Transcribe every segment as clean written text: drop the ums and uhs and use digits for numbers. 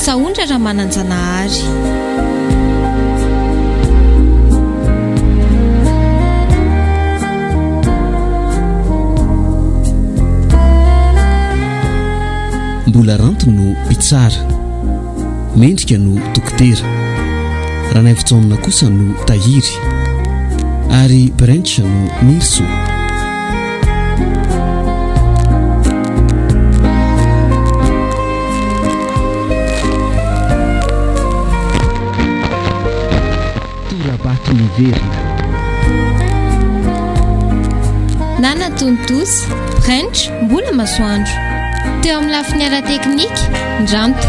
saondra raha mananjanahary. mbola ranto no pitsara, mendrika no dokotera, raha naivitsaonina kosa no tahiry, ary brancha no mirso. Torabaty niverina. Nana tontosy, branch, mbola masoandro. Teo amin'ny lafiny ara teknika, ndranto.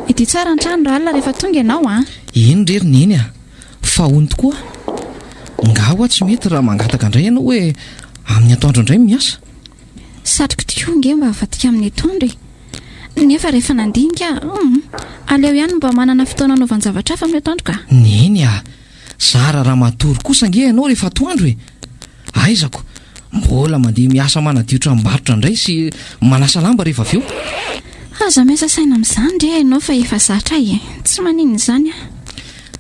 Ity tsara an-trano raha alina rehefa tonga ianao a? Eny rery neny a, fa hony tokoa. Ngaho tsy mety raha mangataka indray ianao hoe amin'ny atoandro indray miasa. Satroko tokoa nge mba avatika amin'ny atoandro e. Nefa rehefa nandinika aleo ihany mba manana fotoana anaovan-javatra hafa amin'ny atoandro ka. Neny a, zara raha matory kosa nge ianao rehefa atoandro e. Aizako, mbola mandeha miasa manadio tranom-barotra indray sy manasa lamba rehefa avy eo. Aza miasa saina amin'izany ndre ianao fa efa zatra e. Tsy maninona izany a.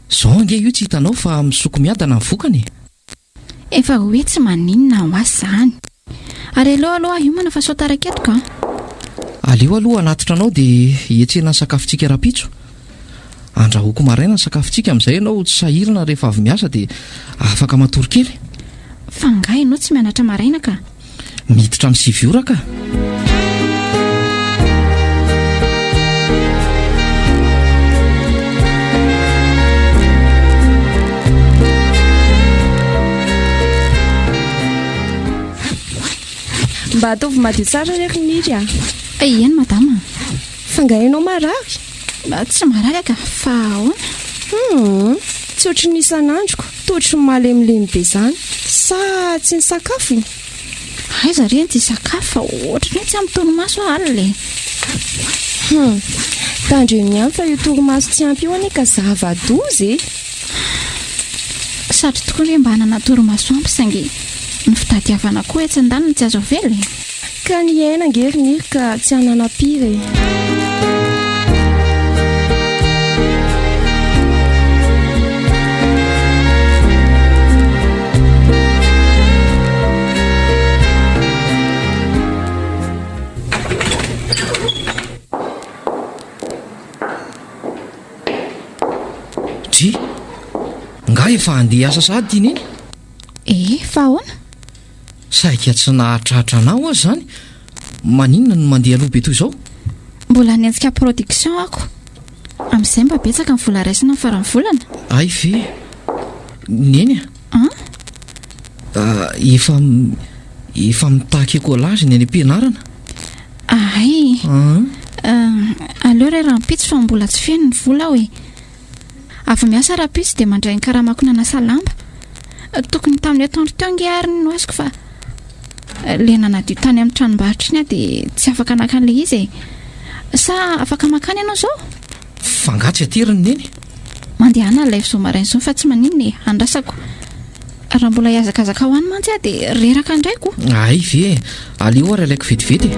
Zao nge io tsy hitanao fa misoko miadana ny vokany. Efa hoe tsy maninona ho azy izany. Ary aleo aloha io mana fa soataraketoko ka. Aleo aloha anatitra anao dia hietsena ny sakafontsika rapitso. Andrahoako maraina ny sakafontsika amin'izay ianao tsy sahirana rehefa avy miasa dia afaka matory kely. Fa ngahy ianao tsy mianatra maraina ka. Miditra amin'ny 7 ora ka. Mba ataovy madio tsara rehefa niry a. Eny madama. Fa ngainao marary? Tsy marary ka, fa ahoana? Tsy ohatry ny isan'androko, toa malemilemy be izany. Sa tsy ny sakafo? Aiza reny tsy sakafo fa ohatry ny tsy ampy torimaso alina. Tandreny ihany fa io torimaso tsy ampy io anie ka zava-doza e. Satry tokoa re mba hanana torimaso ampy saingy ny fitadiavana koa etsin-daniny tsy azo avela. Ka ny aina ngerin'iry ka tsy hananam-piry. Dry, nga efa handeha asa sady iny iny? Fa ahoana? Saika tsy nahatratra anao azy zany. Maninona no mandeha aloha be toy izao? Mbola niantsika production ako. Amin'izay mba betsaka ny vola raisina ny faran'ny volana. Ay ve? Neny a? Efa mitaky écolage ny any am-pianarana? Ay. Aleo re raha mipitsy fa mbola tsy feno ny vola hoe. Avy miasa raha pitsy dia mandray ny karamako nanasa lamba. Tokony tamin'ny atoandro teo nge ary no asiko fa lena nadio tany amin'ny tranombarotra iny dia tsy afaka nakan'ilay izy e. Sa afaka makany ianao zao? Fangatsy ateriny neny. Mandehana ilay zao maraina zao fa tsy maninona e, andrasako. Raha mbola hiazakazaka ho any mantsy a dia reraka indraiko. Ay ve, aleo ary alaiko vetivety e.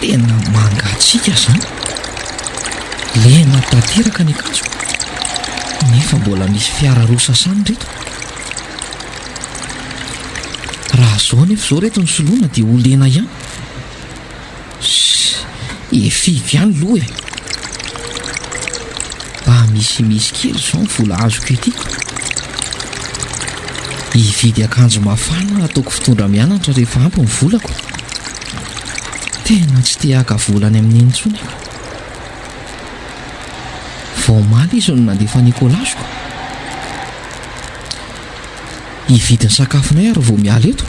Tena mangatsika zany. Lena tanteraka ny akanjo nefa mbola misy fiara roa sasany reto. Raha zao nefa zao reto ny soloana dia ho lena ihany. Efivy ihany loha e. Mba misimisy kely zao ny vola azoko etiko. Hividy akanjo mafana ataoko fitondra mianatra rehefa ampy ny volako. Tena tsy te haka volany amin'ny intsony. Vao maly izy no nandefa ny écolageko. Hividy ny sakafonay ary vao miala eto.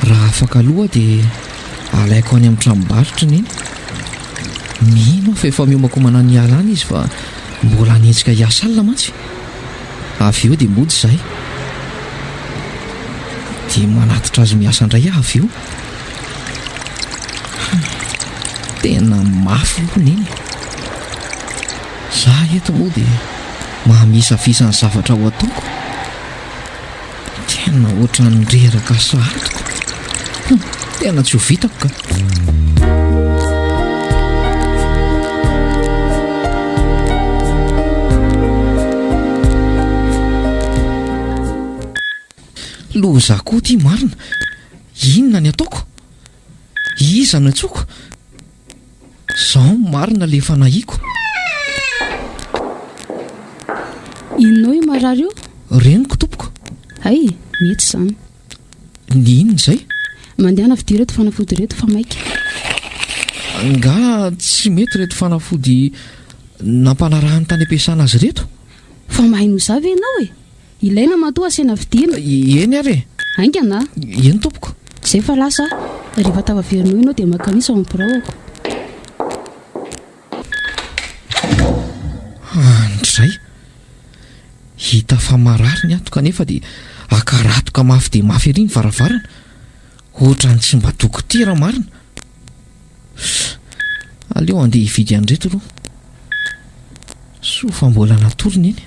Raha afaka aloha dia alaiko any amin'ny tranombarotra neny. mino fa efa miomako manano ny alana izy fa mbola hanenjika hiasa alina mantsy. Avy eo dia mody izahay dia manatitra azy miasa indray avy eo. Tena mafy loneny. Za eto moa dia mahamisafisa ny zavatra ho ataoko. Tena ohatran nyreraka sahatiko. Tena tsy ho vitako ka. Loza koa ty marina. Inona ny ataoko? Iza no atsoako? Zaho marina le efa nahiako. Inona io marary io? Reniko tompoko. Hay, mety izany. Ny inona izay? Mandehana fidi reto fanafody reto fa maika. Nga tsy mety reto fanafody nampanarahany tany ampiasana azy reto? Fa mahaino zavy ianao e. Ilaina matoa asena vidiana. Eny are. Aingana? Eny tompoko. Zay fa lasa rehefa tavaverinao ianao dia makanisa ao am'biraoko. Andray. Hita fa marary ny ato kanefa dia akaratoka mafy dia mafy ery ny varavarana. Ohatrany tsy mba dokotera marina. Aleo andeha hividy an'reto aloha. So fa mbola natorony iny.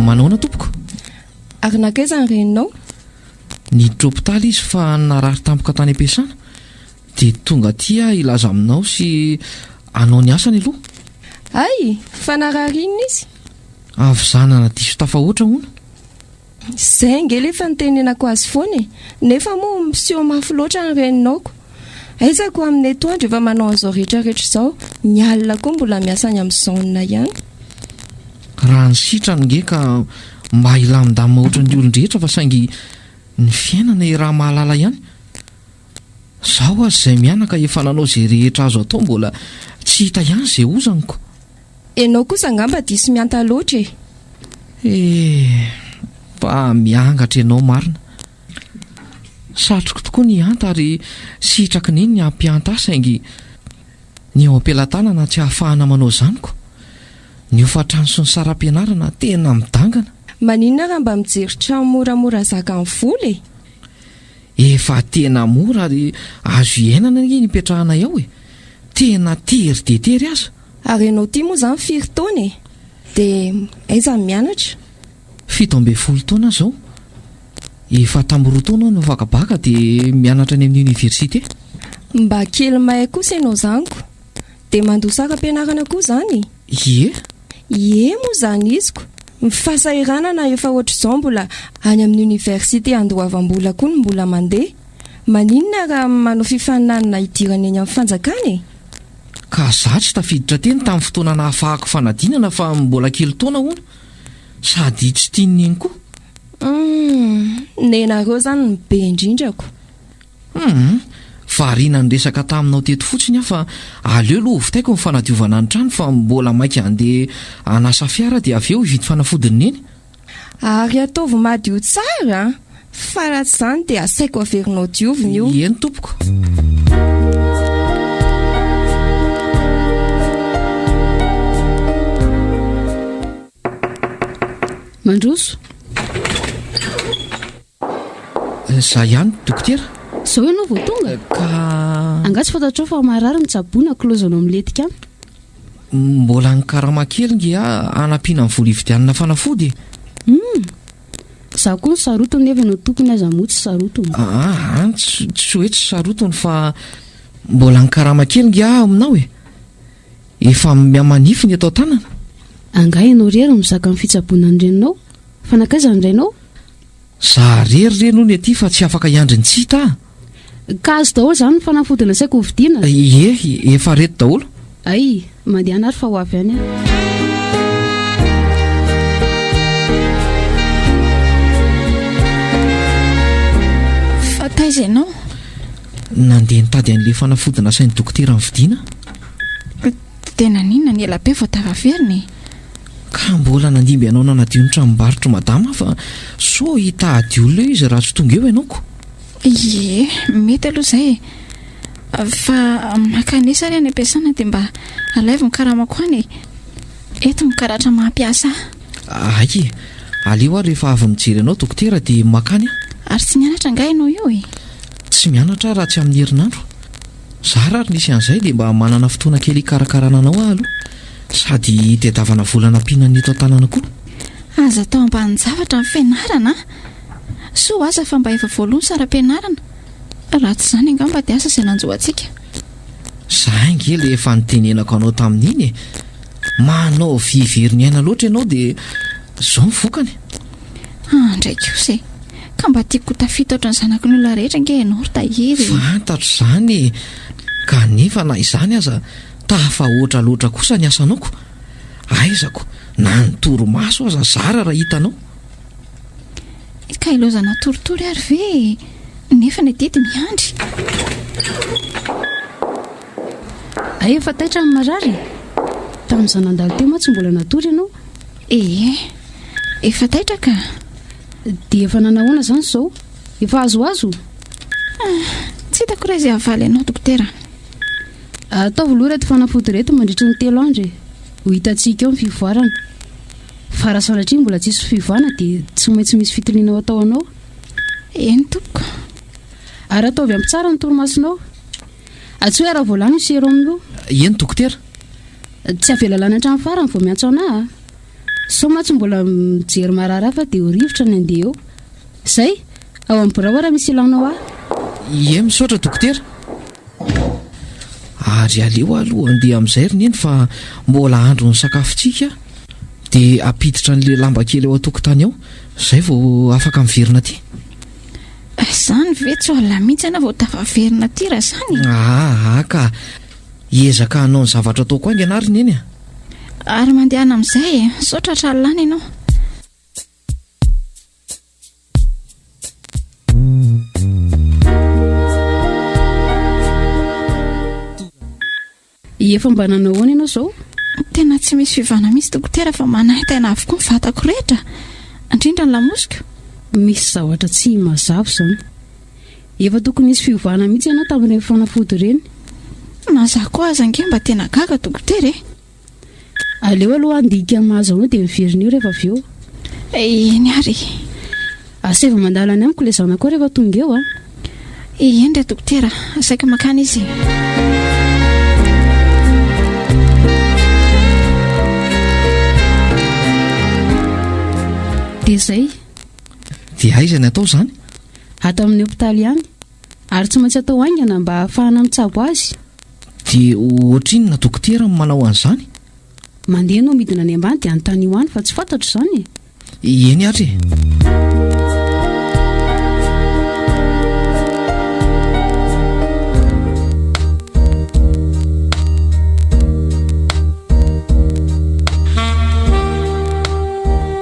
Manaona tompoko? Ary nakaiza ny reninao? Niditra hopitaly izy fa narary tampoka tany ampiasana dia tonga tia ilaza aminao sy anao ny asany aloha. Ay, fa narary inona izy? Avy zanana diso tafahoatra hono. Zay ngely efa nitenenako azy foana e. Nefa moa miseho mafy loatra ny reninaoko. Aizako amin'ny etoandro efa manao an'izao rehetrarehetra izao. Ny alina koa mbola miasany amin'ny zaonina ihany. Raha ny sitrany nge ka mba hilamindamina ohatry ny olon-drehetra fa saingy ny fiainana raha mahalala ihany. Zaho azy izay mianaka efa nanao izay rehetra azo atao mbola tsy hita ihany izay ozaniko. Enao kosa angamba diso mianta loatra e. Mba miangatra ianao marina. Satroko tokoa ny anta ary sitraky neny ny ampianta saingy ny ao am-pelantanana tsy ahafahana manao zaniko. Ny hofatrano sy ny saram-pianarana tena midangana. Maninona raha mba mijery trano moramora zaka amin'ny vola e? Efa tena mora ary azo iainana ny mipetrahana ao e. Tena tery dia tery aza. Ary ianao ty moa izany firy taona e? Dia aiza mianatra? 17 taona zao. Efa tamin'ny 2 taona no vakabaka dia mianatra any amin'ny université. Mba kely mahay kosa ianao zaniko. Dia mandosaka ampianarana koa izany. Ie moa izany iziko. Mifasahirana na efa ohatr'izao mbola any amin'ny université andoavam-bola koa no mbola mandeha. Maninona raha manao fifaninanana hidirana eny amin'ny fanjakana e? Ka za tsy tafiditra teny tamin'ny fotoana nahafahako fanadinana fa mbola kely taona hono. Sady tsy tiany iny koa. Nenareo izany ny be indrindrako. Variana ny resaka taminao teto fotsiny fa aleo aloha hovitaiko ny fanadiovana ny trano fa mbola maika handeha hanasa fiara dia avy eo hividy fanafodiny neny. Ary ataovy madio tsara. Fa raha tsy izany dia asaiko averinao diovina io. Eny tompoko. Mandroso. Za ihany dokotera. Zao ianao vao tonga? Ka angatsy fantatrao fa marary mitsaboana kilozanao miletika any. Mbola ny karama kely nge anampiana ny vola hividianana fanafody. Za koa ny sarotony nefa no tompony aza moa tsy sarotony. Tsy hoe tsy sarotony fa mbola ny karama kely nge aminao e. Efa miamanify ny atao tanana. Anga ianao rery mizaka amin'ny fitsaboana ny reninao. Fa nakaiza ny renao? Za rery reno ny aty fa tsy afaka hiandry ny tsita. Ka azo daholo izany ny fanafodina saiko hovidiana? Efa reto daholo. Ay, mandeha anary fa ho avy any aho. Fa taiza ianao? Nandeha nitady an'ilay fanafodina sain'ny dokotera ny vidiana. Tena ninona ny ela be vao taraveriny? ka mbola nandimby ianao nanadio ny tranombarotra madama fa so hitady olona eo izy raha tsy tonga eo ianaoko. Ie, mety aloha izay fa makanesary any ampiasana dia mba alaivo ny karamako any eto mikaratra mampiasa. Ay, aleo aho rehefa avy mijery ianao dokotera dia makany aho. Ary tsy mianatra nga ianao eo e? Tsy mianatra raha tsy amin'ny herinandro. Zaho raha nisy an'izay dia mba manana fotoana kely hikarakarana anao aho aloha, sady tediavana volana mpihinana eto an-tanàna koa. Aza tao ambany zavatra amin'ny fianarana, so aza fa mba efa voalohany saram-pianarana. Raha tsy izany angamba dia asa izay nanjoantsika. Zahay ngely efa nitenenako anao tamin'iny e. Manao viveriny aina loatra ianao dia izao mivokany. Ndraiky kosa e, ka mba tiako tafita ohatry ny zanako ny olona rehetra nge ianao ry tahiry. Fantatro izany, kanefa na izany aza tafahoatra loatra kosa ny asanaoko. Aizako na ny toromaso aza zara raha hitanao. Ka ilozana toritory ary ve nefa ny dedy miandry. Ay, efa taitra amin'ny marary tamin'izany nandalo teo ma tsy mbola natory ianao? Efa taitra ka. Dia efa nanahoana izany izao? Efa azoazo? Tsy hitako raha izay havaly ianao dokotera. Ataovy aloha reto fanafody reto mandritry ny 3 andro e, ho hitantsika eo ny fivoarana. Fa raha sanatria mbola tsisy fivoarana dia tsy maintsy misy fitiliana ao atao anao. Eny tompoko. Ary ataovy amin'ny tsara ny torimasonao. Tsy hoe raha voalany ny sérum io. Eny dokotera? Tsy avela lany hatramin'ny farany vao miantso anahy. Sao ma tsy mbola mijery marary hafa dia ho rivotra ny andeha eo. Zay, ao amin'ny birao raha misy ilanao ahy. Ie, misaotra dokotera. Ary aleo aloha andeha amin'izay rineny fa mbola andro ny sakafontsika dia apiditra n'le lamba kely eo an-tokotany ao, izay vao afaka miverina aty. Izany ve tsy olona mihitsy ana vao tafaverina aty raha izany? Ka ezaka hanao ny zavatra ataoko aingana ary neny a. Ary mandehana amin'izay saotra tralana ianao. Efa mba nanao ahoana ianao izao? Tena tsy misy fivana mihitsy dokotera fa manaitana avokoa ny vatako rehetra, indrindra ny lamosiko. Misy zavatra tsy mazava izany. Efa tokony misy fivana mihitsy ianao tamin'ireny fanafody ireny. Nazaho koa aza nge mba tena gaga dokotera e. Aleo aloha andika mahazo anao dia miverina eo rehefa avy eo. Eny ary. Aseva mandala any amiko ilay zanako rehefa tonga eo a. Eny re dokotera, asaika makany izy. Dia izay. Dia aiza ny atao izany? Ato amin'ny hopitaly ihany. Ary tsy maintsy atao haingana mba ahafahana mitsabo azy. Dia ohatr'inona dokotera manao an'izany? Mandeha no midina any ambany dia anontany io any fa tsy fantatro izany e. Eny ary.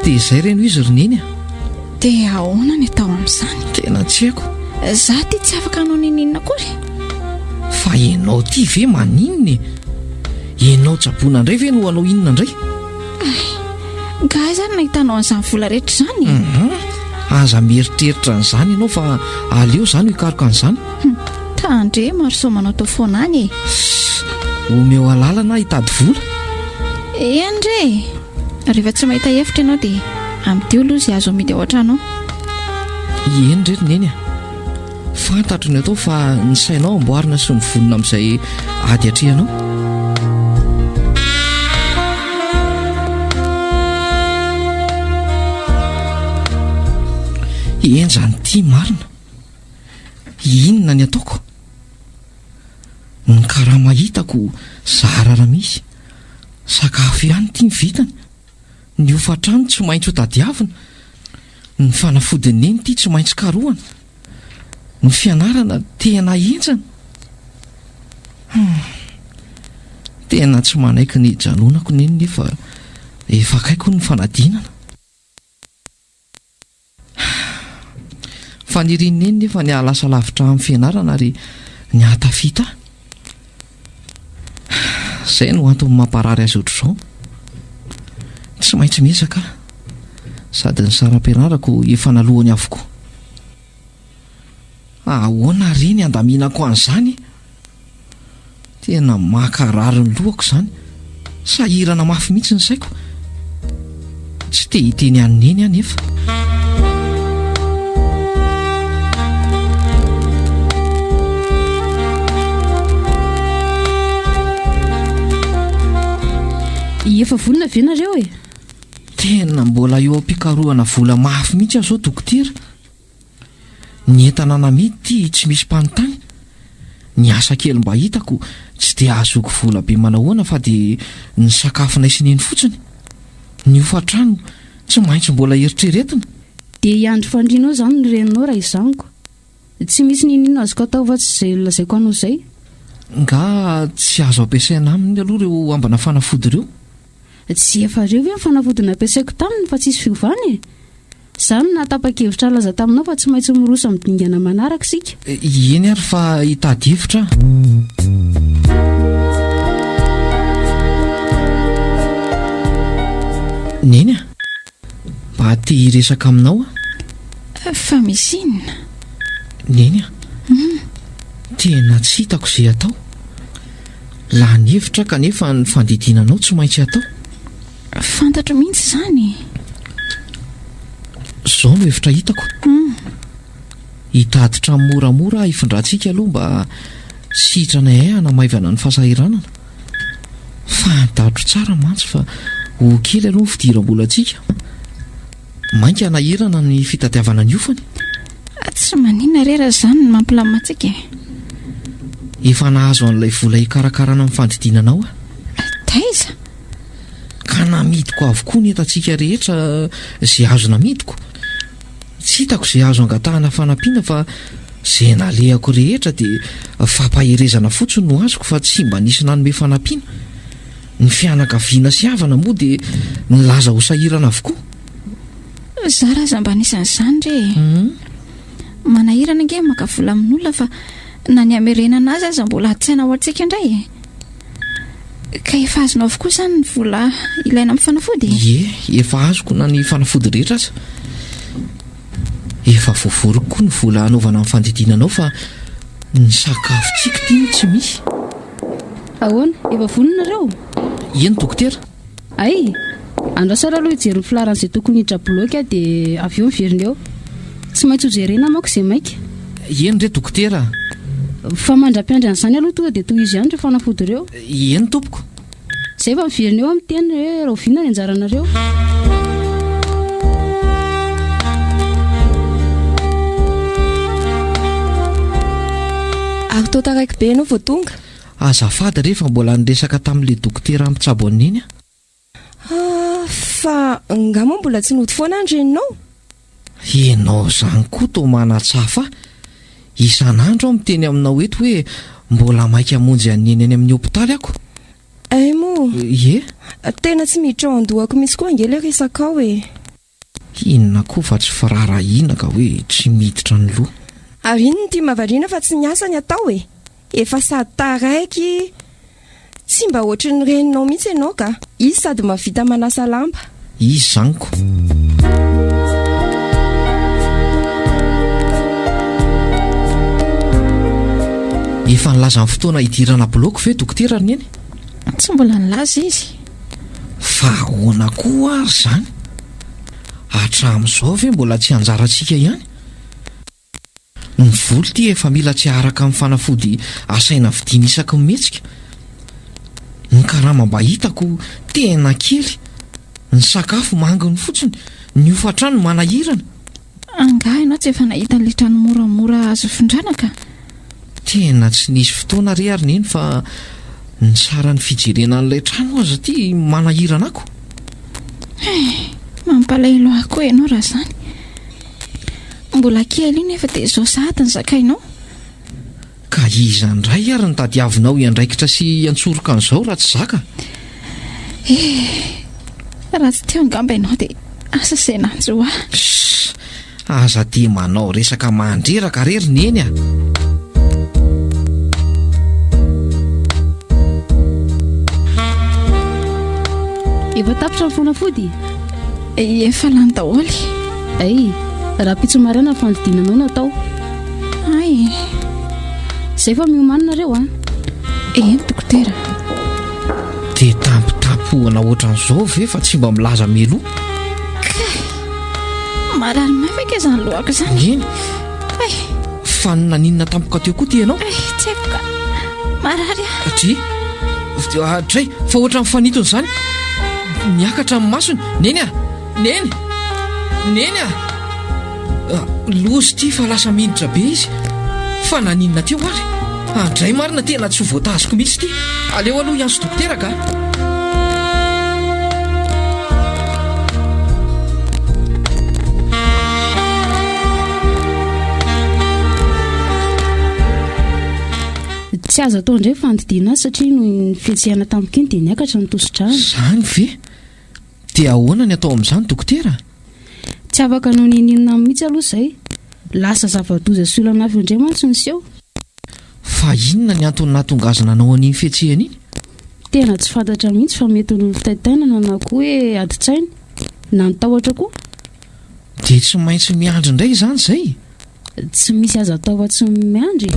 Dia izay reno izy roneny a? Dia ahoana ny atao amin'izany? Tena tsy haiko. Zaho ty tsy afaka hanao ninina akory. Fa ianao ty ve maninona e? Ianao tsaboana indray ve no hanao inona indray? Ga izany nahitanao an'izany vola rehetra izany. Aza mieritreritra an'izany ianao fa aleo izany ho hikaroka an'izany. Tandre maro sao manao tao foana any e. Omeo alalana hitady vola. Endre, rehefa tsy mahita hevitra ianao dia amin'ity aloha izay azo amidy ao an-trano. Eny rery neny a. Fantatro ny atao fa ny sainao amboarina sy mivonona amin'izay ady atrehanao. Enjany ity marina. Inona ny ataoko? Ny karama hitako zara raha misy. Sakafo ihany ity ny vitany. Ny ofatrano tsy maintsy ho tadiavina. Ny fanafodiny eny ity tsy maintsy karohana. Ny fianarana tena enjana. Tena tsy manaiky ny janonako neny nefa efa akaiko ny fanadinana. Fa ny rineny nefa ny alasa lavitra amin'ny fianarana ary ny hatafita. Izay no antony mamparary azy ohatr'izao. Tsy maintsy miezaka sady ny saram-pianarako efa nalohany avokoa. Ahoana reny andaminako an'izany? Tena makarary ny lohako izany. Sahirana mafy mihitsy ny saiko. Tsy te hiteny an'eny anefa. Efa volana ve nareo e? Tena mbola eo am-pikarohana vola mafy mihitsy aho zao dokotera. Ny entana namidy tsy misy mpanontany. Ny asa kely mba hitako tsy dia azoko vola be manahoana fa dia ny sakafo naisineny fotsiny. Ny ofatrano tsy maintsy mbola eritreretina. Dia iandro fandrinao izany ny reninao raha izaniko. Tsy misy ninino azoko atao fa tsy izay lazaiko anao izay. Nga tsy azo ampiasaina aminy aloha ireo ambana fanafody ireo. Tsy efa reo ve ny fanafody nampiasaiko taminy fa tsisy fiovana e. Izany natapa-kevitra laza taminao fa tsy maintsy mirosa amin'ny dingana manaraka sika. Eny ary fa hitady hevitra. Neny a? Mba te hiresaka aminao a? Fa misy inona? Neny a? Tena tsy hitako izay atao. Laha ny hevitra kanefa ny fandidinanao tsy maintsy atao. Fantatro mihitsy izany. Zao no hevitra hitako. Hitaditra moramora hifindrantsika aloha mba sitranay hanamaivana ny fahasahiranana. Fantatro tsara mantsy fa ho kely aloha ny fidiram-bolantsika. Mainka hanahirana ny fitadiavana ny ofany. Tsy manina rera izany ny mampilamantsika. Efa nahazo an'ilay vola hikarakarana amin'ny fandidinanao a? Taiza? Ka namidiko avokoa ny entantsika rehetra izay azo namidiko. Tsy hitako izay azo angatahana fanampiana fa izay nalehako rehetra dia fampaherezana fotsiny no azoko fa tsy mba nisy nanome fanampiana. Ny fianakaviana sy havana moa dia nilaza ho sahirana avokoa. Zaraza mba nisan'izany re. Manahirana nge maka vola amin'olona fa na ny amerenana azy aza mbola hatsaina ho antsika indray e. Ka efa azonao avokoa izany ny vola ilaina amin'ny fanafody? Ie, efa azoko na ny fanafody rehetra aza. Efa voavoriko koa ny vola hanaovana amin'ny fandidinanao fa ny sakafo tsika tia tsy misy. Ahoana? Efa vonona nareo? Eny dokotera? Ay, andrasara aloha hijery ny filaran'izay tokony hiditra bloka dia avy eo miverina eo. Tsy maintsy ho jerena manko izay maika. Eny re dokotera? Fa mandra-piandry an'izany aloha tonga dia toy izy ihany rehefa fanafody ireo. Eny tompoko? Izay efa miverina eo amin'ny teny hoe raha oviana ny anjaranareo. Ary tao taraiky be ianao vao tonga? Azafady rehefa mbola niresaka tamin'ilay dokotera amin'ny tsabony iny a. Fa ngamo mbola tsy nody foana andro ianao? Ianao izany koa toa manatsafa. Isan'andro aho miteny aminao eto hoe mbola maika hamonjy aneny any amin'ny hopitaly ako. Ay moa. Ie? Tena tsy miditra ao an-dohako misy koa angely resaka ao e. Inona koa fa tsy firarahina ka hoe tsy miditra ny loha. Ary iny ny tia mavariana fa tsy ny asa ny atao e. Efa sady taraiky. Tsy mba ohatry ny reninao mihitsy ianao ka. Izy sady mahavita manasa lamba. Izy zaniko. Efa nilaza amin'ny fotoana hidirana bloka ve dokotera ny eny? Tsy mbola nilaza izy. Fa ahoana koa ary izany? Hatramin'izao ve mbola tsy anjarantsika ihany? Ny volo ty efa mila tsy araka amin'ny fanafody asaina vidiana isaky mihetsika. Ny karama mba hitako tena kely. Ny sakafo manginy fotsiny, ny ofatrano manahirana. Angaha ianao tsy efa nahita ny letrany moramora azo findranaka? Tena tsy nisy fotoana re ary neny fa ny sara ny fijerena an'ilay trano aza ty manahirana ako. Mampalahelo ako ianao raha izany. Mbola kely iny efa dia izao sahady ny zakainao. Ka iza indray ary ny tadiavinao iandraikitra sy antsoroka an'izao raha tsy zaka? Raha tsy teo angamba ianao dia asa izay nanjo aho. Aza dia manao resaka mandreraka rery neny a. efa tapitra ny fanafody efa lany daholy. ay raha pitsomarana ny fanodinanao no atao ay zay fa miomanina reo a eny dokotera. dia tampotampohana ohatran'izao ve fa tsy mba milaza meloa marary mafaka izany lohako izany. eny ay fa naninona tampoka teo koa ty ianao ay tsy haiko ka marary atray fa ohatra ny fanitony izany miakatra amin'ny masony. neny a neny a lozy ty fa lasa miditra be izy fa naninona teo ary andray marina tena tsy ho voatazoko mihitsy ty. aleo aloha ianso dokotera ka. tsy azo atao indray fanodidina azy satria no ny fihetsehana tampoka iny dia niakatra ny tosodrano. Izany ve dia ahoana ny atao amin'izany dokotera? Tsy afaka no nininona mihitsy aloha izay, lasa zava-doza sy olana hafa indray mantsy niseho. Fa inona ny antony nahatongazana anao an'iny fihetsehana iny? Tena tsy fantatra mihitsy fa mety ho taitainana na koa hoe adi-tsaina na nitahotra koa. Dia tsy maintsy miandry indray izany izay? Tsy misy azo atao fa tsy miandry.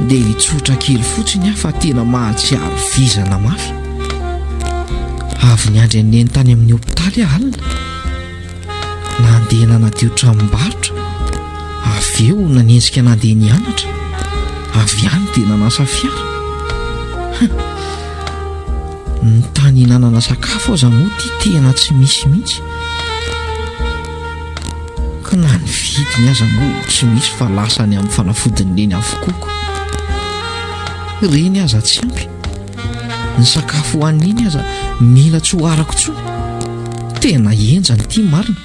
Dia hitsotra kely fotsiny fa tena mahatsiaro vizana mafy. Avy niandry aneny tany amin'ny hopitaly alina, nandeha nanadio tranom-barotra, avy eo nanenjika nandeha nianatra, avy any dia nanasa fiara. Ny tany hinanana sakafo aza moa ty tena tsy misy mihitsy, ka na ny vidiny aza moa tsy misy fa lasa any amin'ny fanafodiny leny avokoako. Reny aza tsy ampy, ny sakafo hohaniny aza mila tsy ho arako tsony. Tena enjany ty marina.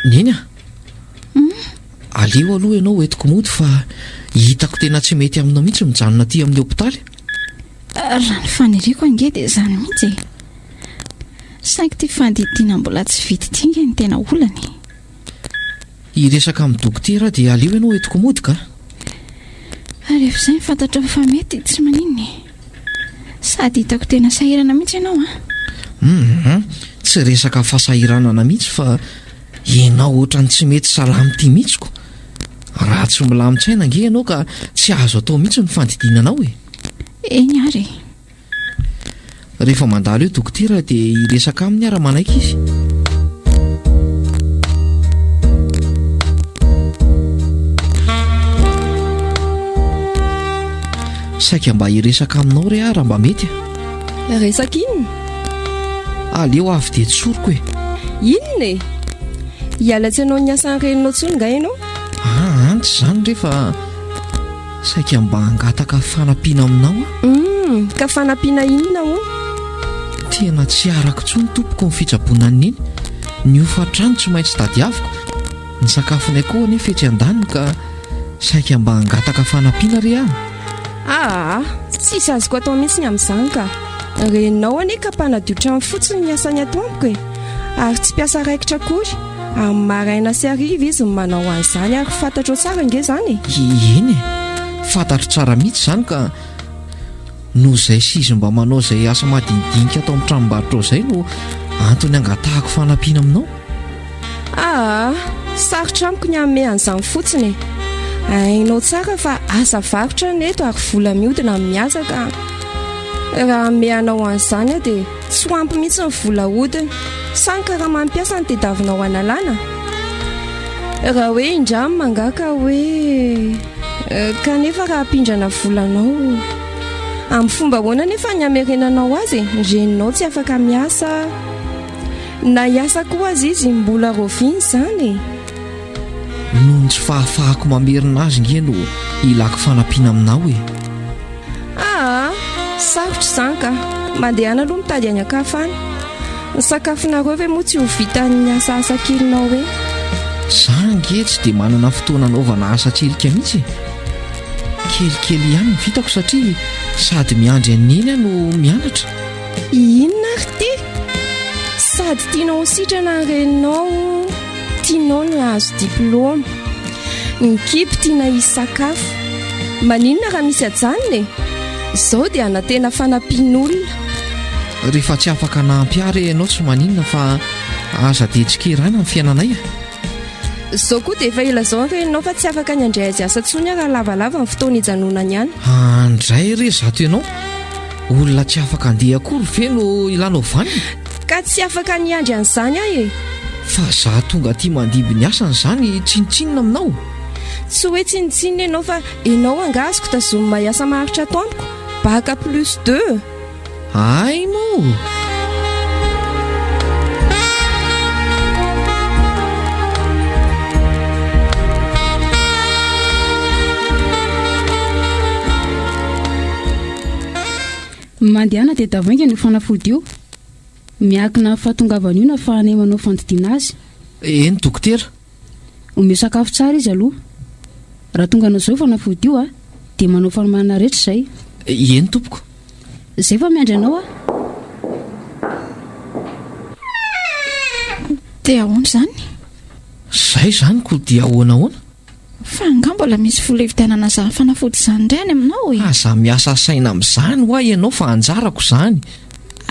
Neny a aleo aloha ianao entiko mody fa hitako tena tsy mety aminao mihitsy mijanona aty amin'ny hopitaly. Raha ny faniriako ange dia izany mihitsy. Saingy ty fandidiana mbola tsy vity tinga ny tena olany. Hiresaka amin'ny dokotera dia aleo ianao entiko mody ka. Rehefa izay fantatra fa mety tsy maninona. Sady hitako tena sahirana mihitsy ianao a. Tsy resaka fahasahiranana mihitsy fa ianao ohatrany tsy mety salamy ty mihitsiko. Raha tsy milamin-tsaina ange ianao ka tsy azo atao mihitsy ny fandidinanao e. Eny ary. Rehefa mandalo eo dokotera dia hiresaka aminy ara-manaiky izy. Saika mba hiresaka aminao re raha mba mety a. Resaka inona? Aleo avy dia tsoriko e. Inona e? Hialatsy anao ny asa renonao tsony nga ianao? Antsy izany rehefa saika mba hangataka fanampiana aminao a. Ka fanampiana inona moa? Tena tsy arako tsony tompoko ny fitsaboana niny. Ny hofatrano tsy maintsy tadiaviko. Ny sakafonay koa anefa etsy an-daniny ka saika mba hangataka fanampiana re any. Tsisy azoko atao mihitsy ny amin'izany ka. Renao ane ka mpanadio trano fotsiny ny asany atompoko e. Ary tsy piasa raikitra akory. Amin'ny maraina sy hariva izy ny manao an'izany ary fantatra tsara nge izany e. Eny e, fantatro tsara mihitsy izany ka noho izay sy izy mba manao izay asa madinidinika atao amin'ny tranom-barotra izay no antony angatahako fanampiana aminao. Sarotra amiko ny hanome an'izany fotsiny e. Hainao tsara fa asa varotra neto ary vola mihodina miasa ka raha mehanao an'izany dia tsy ho ampy mihitsy ny vola hodina. Sany ka raha mampiasa ny tediavinao analana. Raha hoe indramy mangaka hoe kanefa raha ampindrana volanao amin'ny fomba hoana nefa ny amerenanao azy reninao tsy afaka miasa na hiasa koa azy izy mbola roviny izany. Noho ny tsy fahafahako mamerina azy nge no ilako fanampiana aminao e. Sarotra izany ka mandehana aloha mitady any akafany. Ny sakafonareo ve moa tsy ho vitan'ny asa kelinao hoe? Za nge tsy dia manana fotoana anaovana asa tselika mihitsy. kelikely ihany ny vitako satria sady miandry an'iny no mianatra. Inona ary ty? Sady tianao sitrana ny reninao, tianao ny azo diplôma, ny kipy tiana hisakafo. Maninona raha misy ajanona e? Izao dia anatena fanampian'olona. Rehefa tsy afaka nahampiary ianao tsy maninona fa aza dia tsikirana amin'ny fiainanay. Izao koa dia efa ela izao ny reninao fa tsy afaka ny andray azy asa tsony raha lavalava ny fotoana hijanonany ihany. Andray re zato ianao, olona tsy afaka andeha akory ve no ilanao vanina? Ka tsy afaka niandry an'izany ahy e. Fa za tonga tia mandiby ny asan'izany tsinitsinina aminao. Tsy hoe tsinitsinina ianao fa ianao angazoko tazomy mahiasa maharitra tamiko, baka plus 2. Ay mo! Mandehana dia davainga ny fanafody io, miakina fahatongavana io na fahanay manao fandidiana azy. Eny dokotera, omeo sakafo tsara izy aloha. Raha tonga anao izao fanafody io dia manao fanomanana rehetra izay. Eny tompoko. Izay fa miandry anao Dia ahoana izany? Zay zany ko dia ahoana? Fa nga mbola misy vola-hividianana izany fanafody izany indray any aminao e. Aza miasa saina amin'izany ho ahy ianao fa anjarako izany.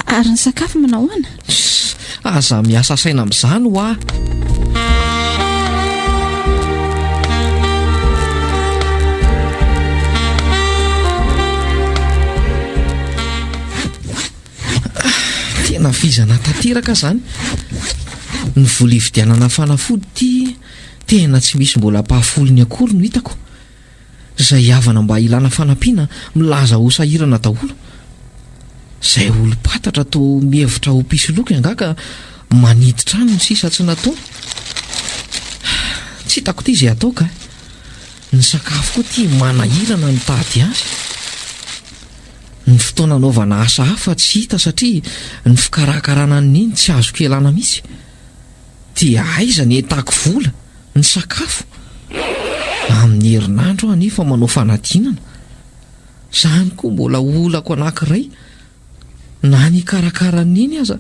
Ary ny sakafo manao ahoana? Aza miasa saina amin'izany ho ahy. Tena fizana tanteraka zany. Ny vola hividianana fanafody tena tsy misy mbola pahafolony akory no hitako. Izay havana mba ilana fanampiana milaza ho sahirana daholo. Izay olo-patatra to mihevitra ho pisoloky angaka maniditra any ny sisa tsy nataony. Tsy hitako ity izay atao ka. Ny sakafo koa tia manahirana ny tady azy. Ny fotoana anaovana asa hafa tsy hita satria ny fikarakarana an'iny tsy azo kelana mihitsy. Dia aiza ny entako vola ny sakafo amin'ny herinandro anefa manao fanadinana. Zany koa mbola olako anankiray na ny karakaran'iny aza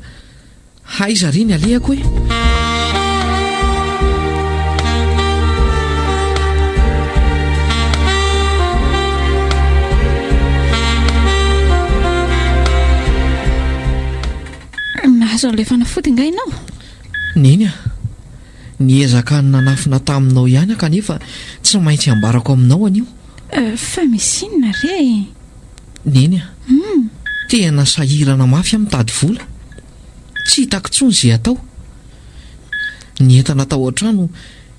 aiza reny alehako hoe. Nahazo an'ilay fanafody nga ianao? Neny ny ezaka ny nanafina taminao ihany kanefa tsy maintsy ambarako aminao anio. Fa misy inona re? Neny tena sahirana mafy amin'ny tady vola. Tsy hitako intsony izay atao. Ny entana tao an-trano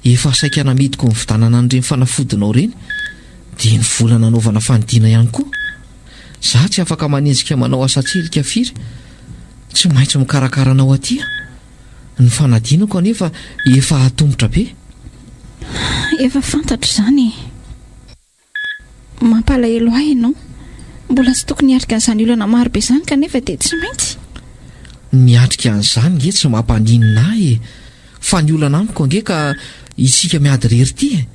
efa saika namidiko ny vidanana an'ireny fanafodinao reny, dia ny vola nanaovana fanidiana ihany koa. Za tsy afaka manenjika manao asa tselika firy, tsy maintsy mikarakaranao aty. Ny fanadinako anefa efa atombotra be. Efa fantatro izany. Mampalahelo ahy ianao. Mbola tsy tokony hiatrika an'izany olana maro be izany kanefa dia tsy maintsy. Miatrika an'izany nge tsy mampaninina ahy. Fa ny olana amiko ange ka isika miady rery ity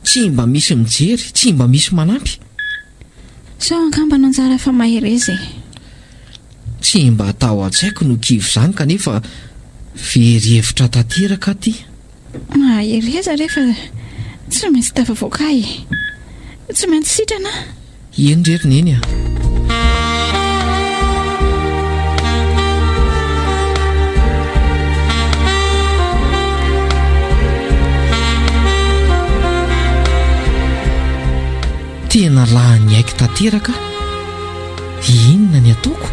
tsy mba misy mijery, tsy mba misy manampy. Sao angamba nanjara fa mahery Tsy mba atao an-tsaiko no kivo izany kanefa very-hevitra tanteraka aty. Ereza rehefa tsy maintsy tafavoaka ahy. Tsy maintsy sitrana. Eny rery neny tena lahany aiky tanteraka. Inona ny ataoko?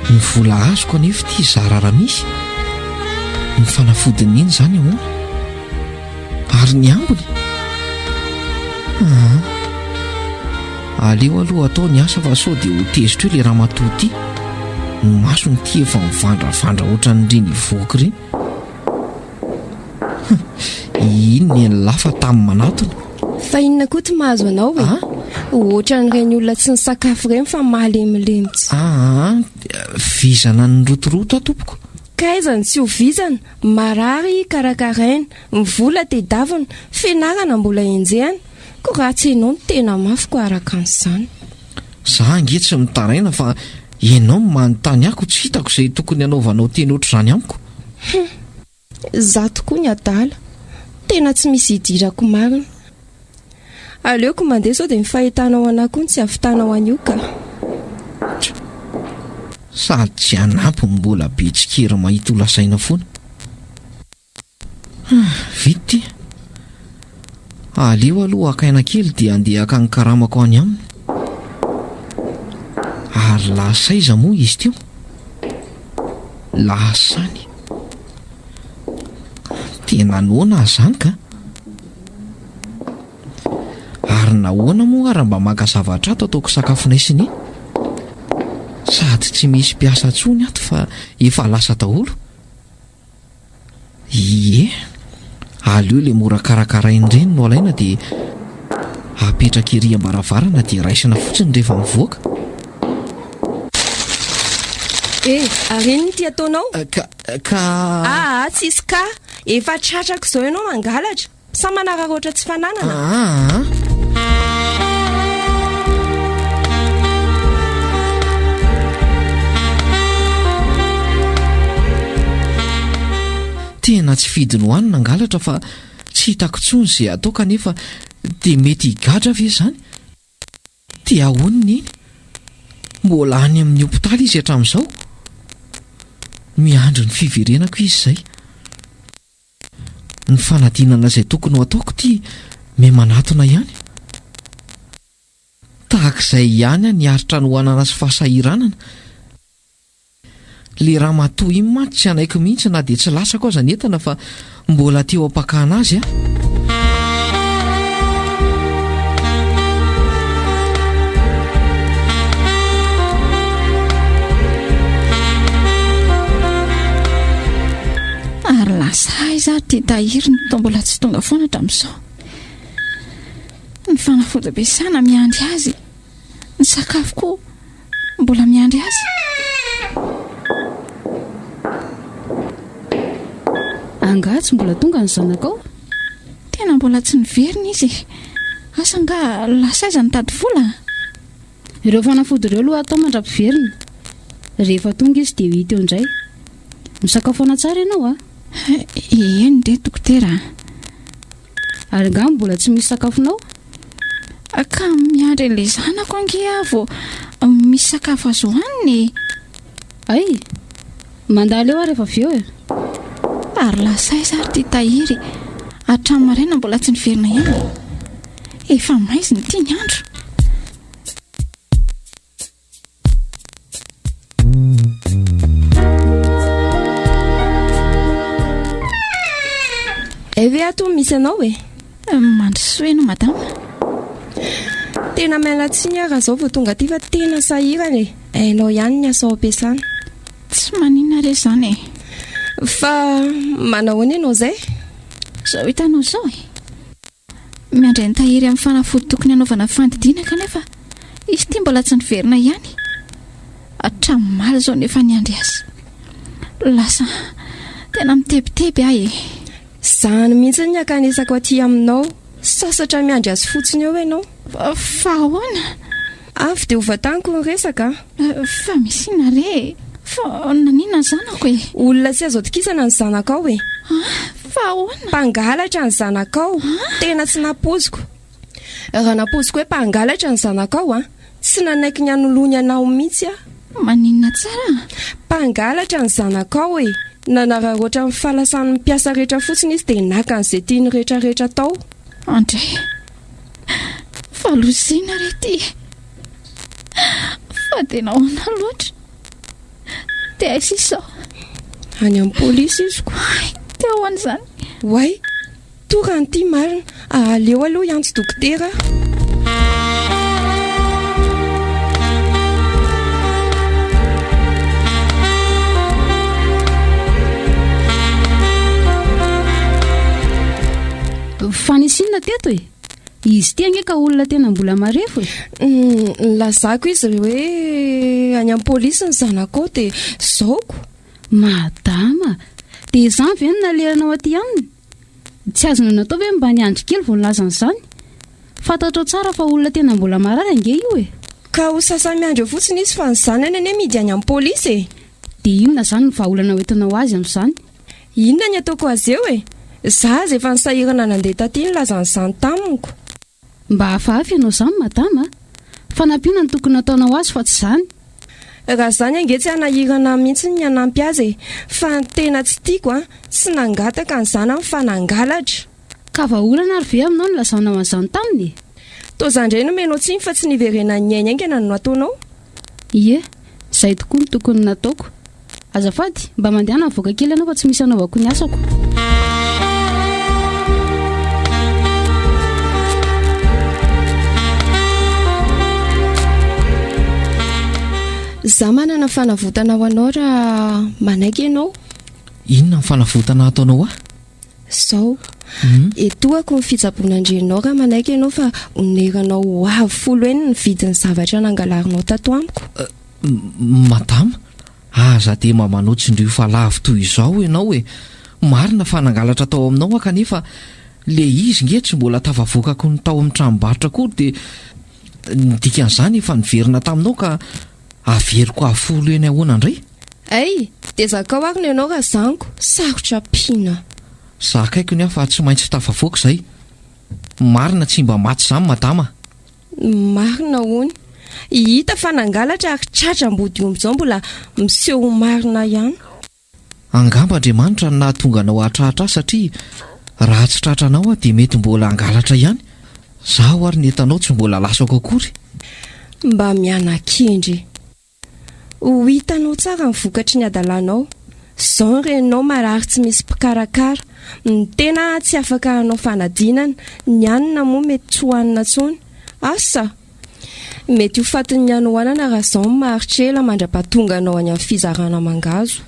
Ny vola azoko anefa ity zarara misy. Ny fanafodiny iny zany ahoana? Ary ny ambony? Aleo aloha atao ny asa fa sao dia ho tezitra eo ilay raha matoa ity. Ny masony ity efa mivandravandra ohatran'ireny voky ireny. Inona ny lafa tamin'ny manatony? Fa inona koa ty mahazo anao e? Ohatran'ireny olona tsy ny sakafo ireny fa mahalemilemy. Vizana ny rotoroto atompoko. Kaizany tsy ho vizana, marary karakaraina, ny vola tedavina, fianarana mbola enjehana. ko raha tsy ianao no tena mafy ko araka an'izany. Za ange tsy mitaraina fa ianao manontany ako tsy hitako izay tokony hanaovanao teny ohatr'izany amiko. Za tokoa ny adala tena tsy misy idirako marina. Aleoko mandeha sao dia mifahitanao anahy koa ny tsy havitanao an'io ka. Sady tsy anampy mbola be tsikera mahita ho lasaina foana. Vity aleo aloha akaina kely dia andeha haka ny karamako any aminy. Ary lasaiza moa izy teo? Lasany tena noana zany ka. Ary nahoana moa ary mba maka zavatra ato ataoko sakafonay sini? Sady tsy misy mpiasa tsony ato fa efa lasa daholo. Ie, aleo le mora karakarainy ireny no alaina dia apetraka ery am-baravarana dia raisina fotsiny rehefa mivoaka. Ary ny ty ataonao? Ka tsisy ka efa tratrako izao ianao mangalatra sa manaraka oatra tsy fananana. Tena tsy fidiny hoanina angalatra fa tsy hitako tsony izay atao kanefa dia mety higadra ve izany? Dia ahoniny iny? Mbola any amin'ny hopitaly izy hatramin'izao. Miandro ny fiverenako izy izay. Ny fanadinana izay tokony ho ataoko ity memanatona ihany. Tahak'izay ihany ny aritra ny hoanana sy fahasahiranana. Le raha matoa iny maty tsy anaiko mihitsy na dia tsy lasako aza ny entana fa mbola teo ampakana azy Ary lasa iza tia tahiry ny mbola tsy tonga foana hatramin'izao. Ny fanafody-piasana miandry azy, ny sakafo koa mbola miandry azy. Angatsy mbola tonga ny zanakao? Tena mbola tsy niverina izy. Asa nga lasaiza ny tady vola? Ireo fanafody ireo aloha atao mandra-piverina. Rehefa tonga izy dia hita eo indray. Misakafoana tsara ianao Eny dia dokotera. Ary nga mbola tsy misy sakafonao? Ka miandry an'ilay zanako ange avo misy sakafo azo hohaniny. Ay, mandalo eo rehefa avy eo Ary lasaiza ary tia tahiry. Hatramin'ny maraina mbola tsy niverina ihany. Efa maizina ity ny andro. Eve ato misy anao Mandrosoa ianao madama. Tena mialatsiny raha izao vao tonga aty fa tena sahirana ainao ihany ny asa ao am-piasana. Tsy maninona re izany Fa manahoana ianao izay? Izao hitanao izao miandry ny tahiry amin'ny fanafody tokony hanaovana fandidiana kanefa izy ity mbola tsy niverina ihany. Hatramin'maly izao nefa niandry azy. Lasa tena mitebiteby ahy. Zany mihitsy ny akanesako aty aminao. Sasatra miandry azy fotsiny eo ianao. Fa ahoana? Avy dia hovatanyko ny resaka. Fa misina re. Fa nanina ny zanako Olona tsy azo atokisana ny zanakao Fa ahoana? Mpangalatra ny zanakao. Tena tsy napoziko. Raha napoziko hoe mpangalatra ny zanakao tsy nanaiky ny anolony anao mihitsy Maninona tsara? Mpangalatra ny zanakao nanara oatra amin'ny falasan'ny mpiasa rehetra fotsiny izy dia naka an'izay tiany rehetrarehetra tao. Andray, fa lozina rety. Fa tena ahoana loatra. Dia aiza izao? Any amin'ny polisy izy ko. Dia ahoana izany? Way, tora n'ity marina. Aleo aloha iantso dokotera. Fanisinina teto izy ty ange ka olona tena mbola marefo lazako izy hoe any amin'ny polisy ny zanakao dia zaoko. Madama, dia izany ve ny nalehanao aty aminy? Tsy azonao natao hoe mba niandry kely vao nilazana izany? fantatro tsara fa olona tena mbola marary ange io e. Ka ho sasamiandro fotsiny izy fa ny zanany ane midy any amin'ny polisy e. Dia inona zany ny vahaolana hoentinao azy amin'izany? Inona ny ataoko azy eo e? Za azy efa nisahirana nandeha taty nilazany izany taminiko. Mba hafahafa ianao izany madama, fa nampiana ny tokony ataonao azy fa tsy izany. Raha zany ange tsy hanahirana mihitsy ny hanampy azy fa tena tsy tiako tsy nangataka ny zanany fa nangalatra. Ka vahaolana ary ve aminao nilazanao an'izany taminy? Toa izany indray nomenao tsiny fa tsy niverena ny aina aingana no ataonao. Ie, izay tokoa ny tokony nataoko. Azafady, mba mandehana voaka kely ianao fa tsy misy anaovako ny asako. Za manana fanavotana ho anao raha manaiky ianao. Inona ny fanavotana ataonao a? Zao etoako ny fitsaboan'andrenao raha manaiky ianao fa oneranao avy folo eny ny vidin'ny zavatra nangalarinao tato amiko. Madama, aza dia mamanotsy indrio fa lavo toy izao ianao e. Marina fa nangalatra tao aminao kanefa le izy nge tsy mbola tafavokako ny tao amin'ny tranombarotra koa dia dikan'izany efa niverina taminao ka averiko afolo eny ahoana indray. Ay, dia zakao ary ny ianao raha zaniko, sarotra pina. Zakaiko ny aho fa tsy maintsy tafavoaka izay. Marina tsy mba maty izany madama. Marina hono. Hita fa nangalatra ary tratra-mbody ombizao mbola miseho marina ihany. Angamba Andriamanitra no nahatonga anao hatratra satria raha tsy tratranao dia mety mbola angalatra ihany. Zaho ary ny entanao tsy mbola lasako akory. Mba miana-kendry. Ho hitanao tsara ny vokatry ny adalanao. Zao renao marary tsy misy mpikarakara. Ny tena tsy afaka hanao fanadinana. Ny anina moa mety tsy hohanina tsony. Asa mety ho fatin'ny anohanana raha zao maritrela mandra-pahatonga anao any amin'ny fizarana mangazo.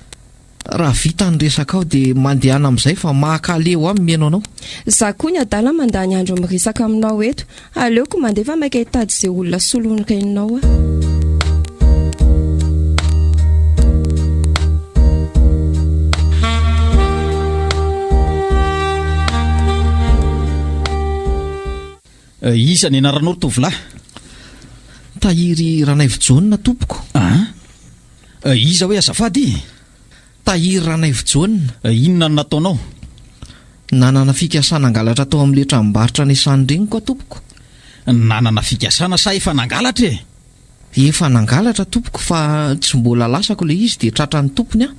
Raha vita ny resaka ao dia mandehana amin'izay fa mahakaleo amin'ny miaino anao. Za koa ny adala mandany andro miresaka aminao eto. Aleoko mandefa maika hitady izay olona solony reninao a. Isa ny anaranao tovolahy? Tahiry Ranaivo Jaune tompoko. Iza hoe azafady? Tahiry Ranaivo Jaune. Inona no nataonao? Nanana fikasana angalatra tao amin'ile tranombarotra ny Sandringo tompoko. Nanana fikasana sa efa nangalatra e? Efa nangalatra tompoko fa tsy mbola lasako le izy dia tratra ny tompony a.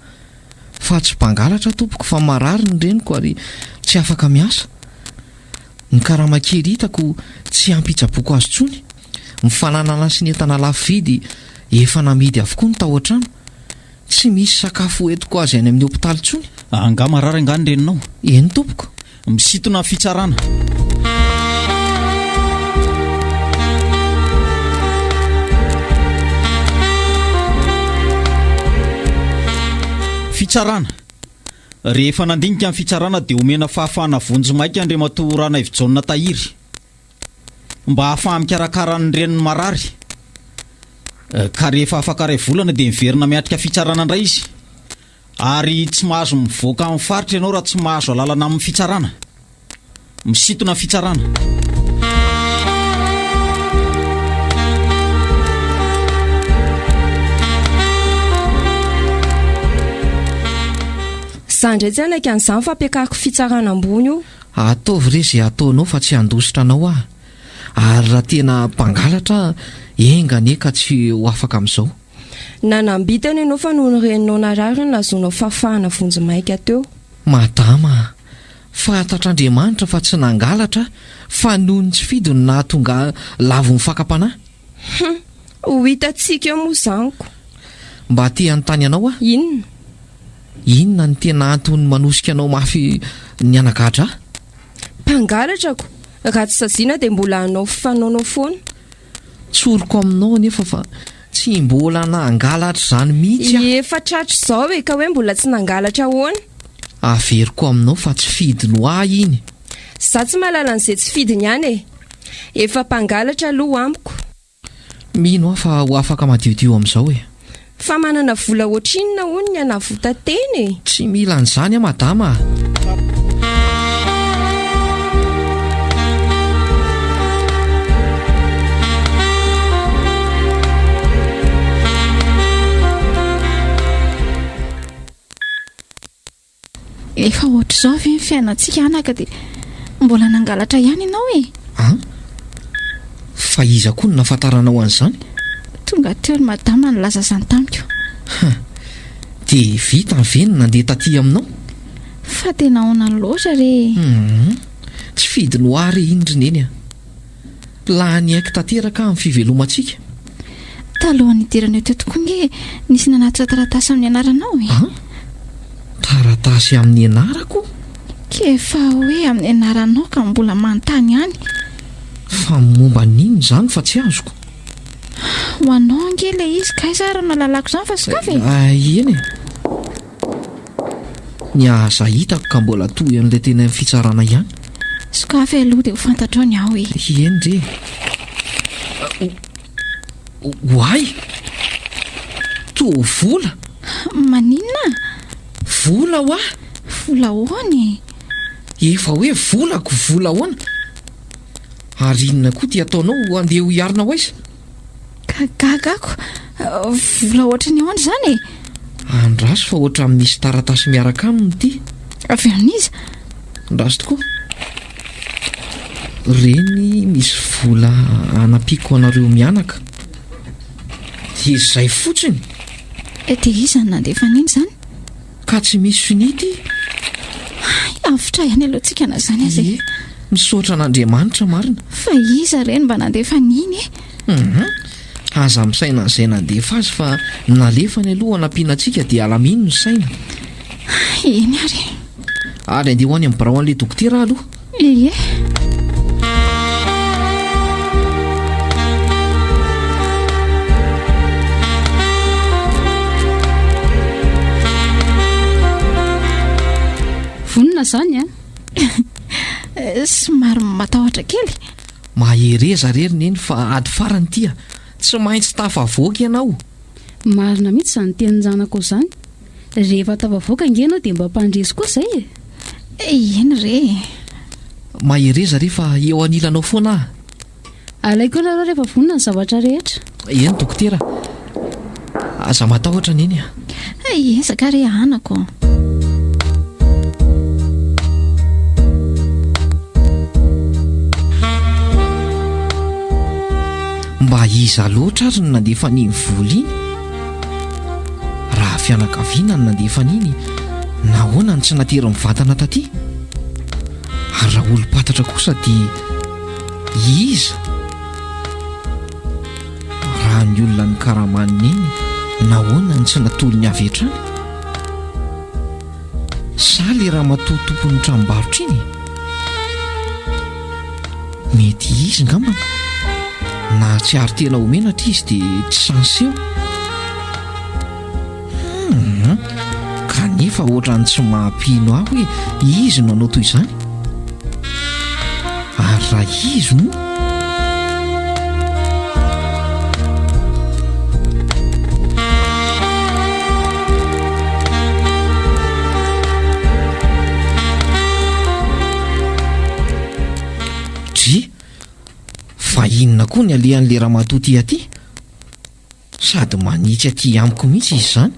Fa tsy mpangalatra tompoko fa marary ny reniko ary tsy afaka miasa. Ny karama kely hitako tsy ampitsaboko azo tsony. Mifananana sy ny entana lafo vidy efa namidy avokoa ny tao an-trano. Tsy misy sakafo entiko azy any amin'ny hopitaly tsony. Anga marary angany reninao? Eny tompoko. Misitona ny fitsarana. Fitsarana. Rehefa nandinika ny fitsarana dia omena fahafahana vonjy maika Andriamatoa Ranaivo Jaune Tahiry mba hahafaha mikarakara ny reniny marary. Ka rehefa afaka ray volana dia miverina miatrika fitsarana indray izy. Ary tsy mahazo mivoaka amin'ny faritra ianao raha tsy mahazo alalana amin'ny fitsarana. Misitona fitsarana. Za indray tsy anaiky an'izany fa ampiakariko fitsarana ambony io. Ataovy re izay ataonao fa tsy handositra anao ah. Ary raha tena mpangalatra engane ka tsy ho afaka amin'izao. Nanambitana ianao fa noho ny reninao narary nazonao fahafahana vonjy maika teo. Madama, fantatr'Andriamanitra fa tsy nangalatra fa noho ny tsy fidy no nahatonga lavo ny fakapanahy. Ho hitantsika eo moa zaniko. Mba te hanontany anao ah. Inona? Inona ny tena antony manosika anao mafy ny anakatra? Mpangalatrako. Raha tsy saziana dia mbola hanao fifanaonao foana. Tsoroko aminao nefa fa tsy mbola nangalatra izany mihitsy ah. Efa tratra izao e ka hoe mbola tsy nangalatra ahoana? Averiko aminao fa tsy fidiny ho ahy iny. Za tsy mahalala an'izay tsy fidiny ihany e. Efa mpangalatra aloha amiko. Mino aho fa ho afaka madiodio amin'izao e. Fa manana vola ohatrinona hono ny anavota teny e. Tsy mila an'izany ah madama. efa ohatr'izao ve ny fiainantsika anaka dia mbola nangalatra ihany ianao e. Fa iza koa no nafantarana ho an'izany? Tonga teo ny madama nilaza izany tamiko. Dia vita ny veny nandeha taty aminao? Fa tena ahoana loatra re. Tsy fidy no ary indrineny laha ny haiko tanteraka amin'ny fivelomantsika. Talohan'ny idirana eo teo tokoa nge nisy nanatitra taratasy amin'ny anaranao e. Taratasy amin'ny anarako? Ke fa hoe amin'ny anaranao ka mbola manontany ihany. Fa momba n'inona izany fa tsy azoko? Ho anao ange ilay izy ka iza ary nalalako izany fa sikafa eny ny asa hitako ka mbola toy an'ilay tena amin'ny fitsarana ihany. Sikafa aloha dia ho fantatrao ny aho e. Eny re. Hoay to vola? Maninona? Vola ho ah? Vola hoany? Efa hoe volako vola hoana? Ary inona koa ty ataonao andeha ho iarina ho aiza? Gagako vola ohatra ny ahoana izany e? Andraso fa ohatra misy taratasy miaraka aminy ty. Avy amin'iza? Andraso tokoa. Reny misy vola anapiako anareo mianaka. Dia izay fotsiny. Dia iza nandefa n'iny izany? Ka tsy misy finity? Avitra ihany alohantsika na izany aza e. Misaotra an'Andriamanitra marina. Fa iza reny mba nandefa n'iny e? Aza amin'ny saina izay nandefa azy fa nalefa ny aloha anampiana antsika dia alamino ny saina. Eny ary. Ary andeha ho any amin'ny birao an'ilay dokotera aloha. Ie. Vonina izany a? Somary matahotra kely. Mahereza reriny eny fa ady farany tia. Tsy maintsy tafavoaka ianao. Marina mihitsy izany tenin'ny zanako izany. Rehefa tafavoaka nge ianao dia mba mpandresy koa izay e. Eny re. Mahereza rehefa eo anilanao foana ah. Alaiko ianareo rehefa vonina ny zavatra rehetra. Eny dokotera. Aza matahotra neny a. Ezaka re anako. Mba iza loatra ary no nandefa n'iny vola iny? Raha fianakaviana no nandefa n'iny, nahoana ny tsy natery mivantana taty? Ary raha olo-patatra kosa dia iza? Raha ny olona ny karamanina iny, nahoana ny tsy natolo ny avy hatrany? Sa le raha matoa tompon'ny tranombarotra iny? Mety izy ngambana? Na tsy ary tena homenatra izy dia tsy sanseho. Kanefa ohatrany tsy mahampino aho hoe izy no anao toy izany. Ary raha izy moa? Fa inona koa ny alehan'le ramatoa ty aty? Sady manitsy aty amiko mihitsy izy izany.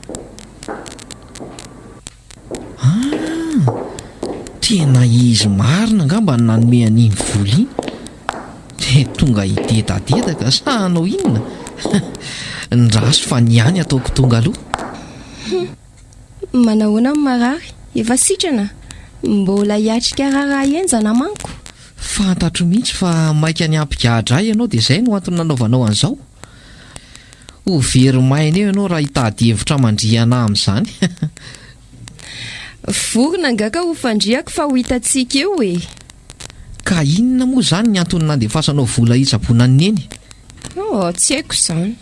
Tena izy marina angamba ny nanome an'iny vola iny. Dia tonga idedadedaka sa hanao inona? Ndraso fa niany ataoko tonga aloha. Manahoana amin'ny marary? Efa sitrana? Mbola hiatrika raharaha enjana manko. Fantatro mihitsy fa maika ny ampikahadray ianao dia izay no antony nanaovanao an'izao. Ho very maina eo ianao raha hitady hevitra mandriana amin'izany. Vorona ngaka ho fandriako fa ho hitantsika eo e. Ka inona moa izany ny antony nandefasanao vola hitsaboana ny eny? Tsy haiko izany.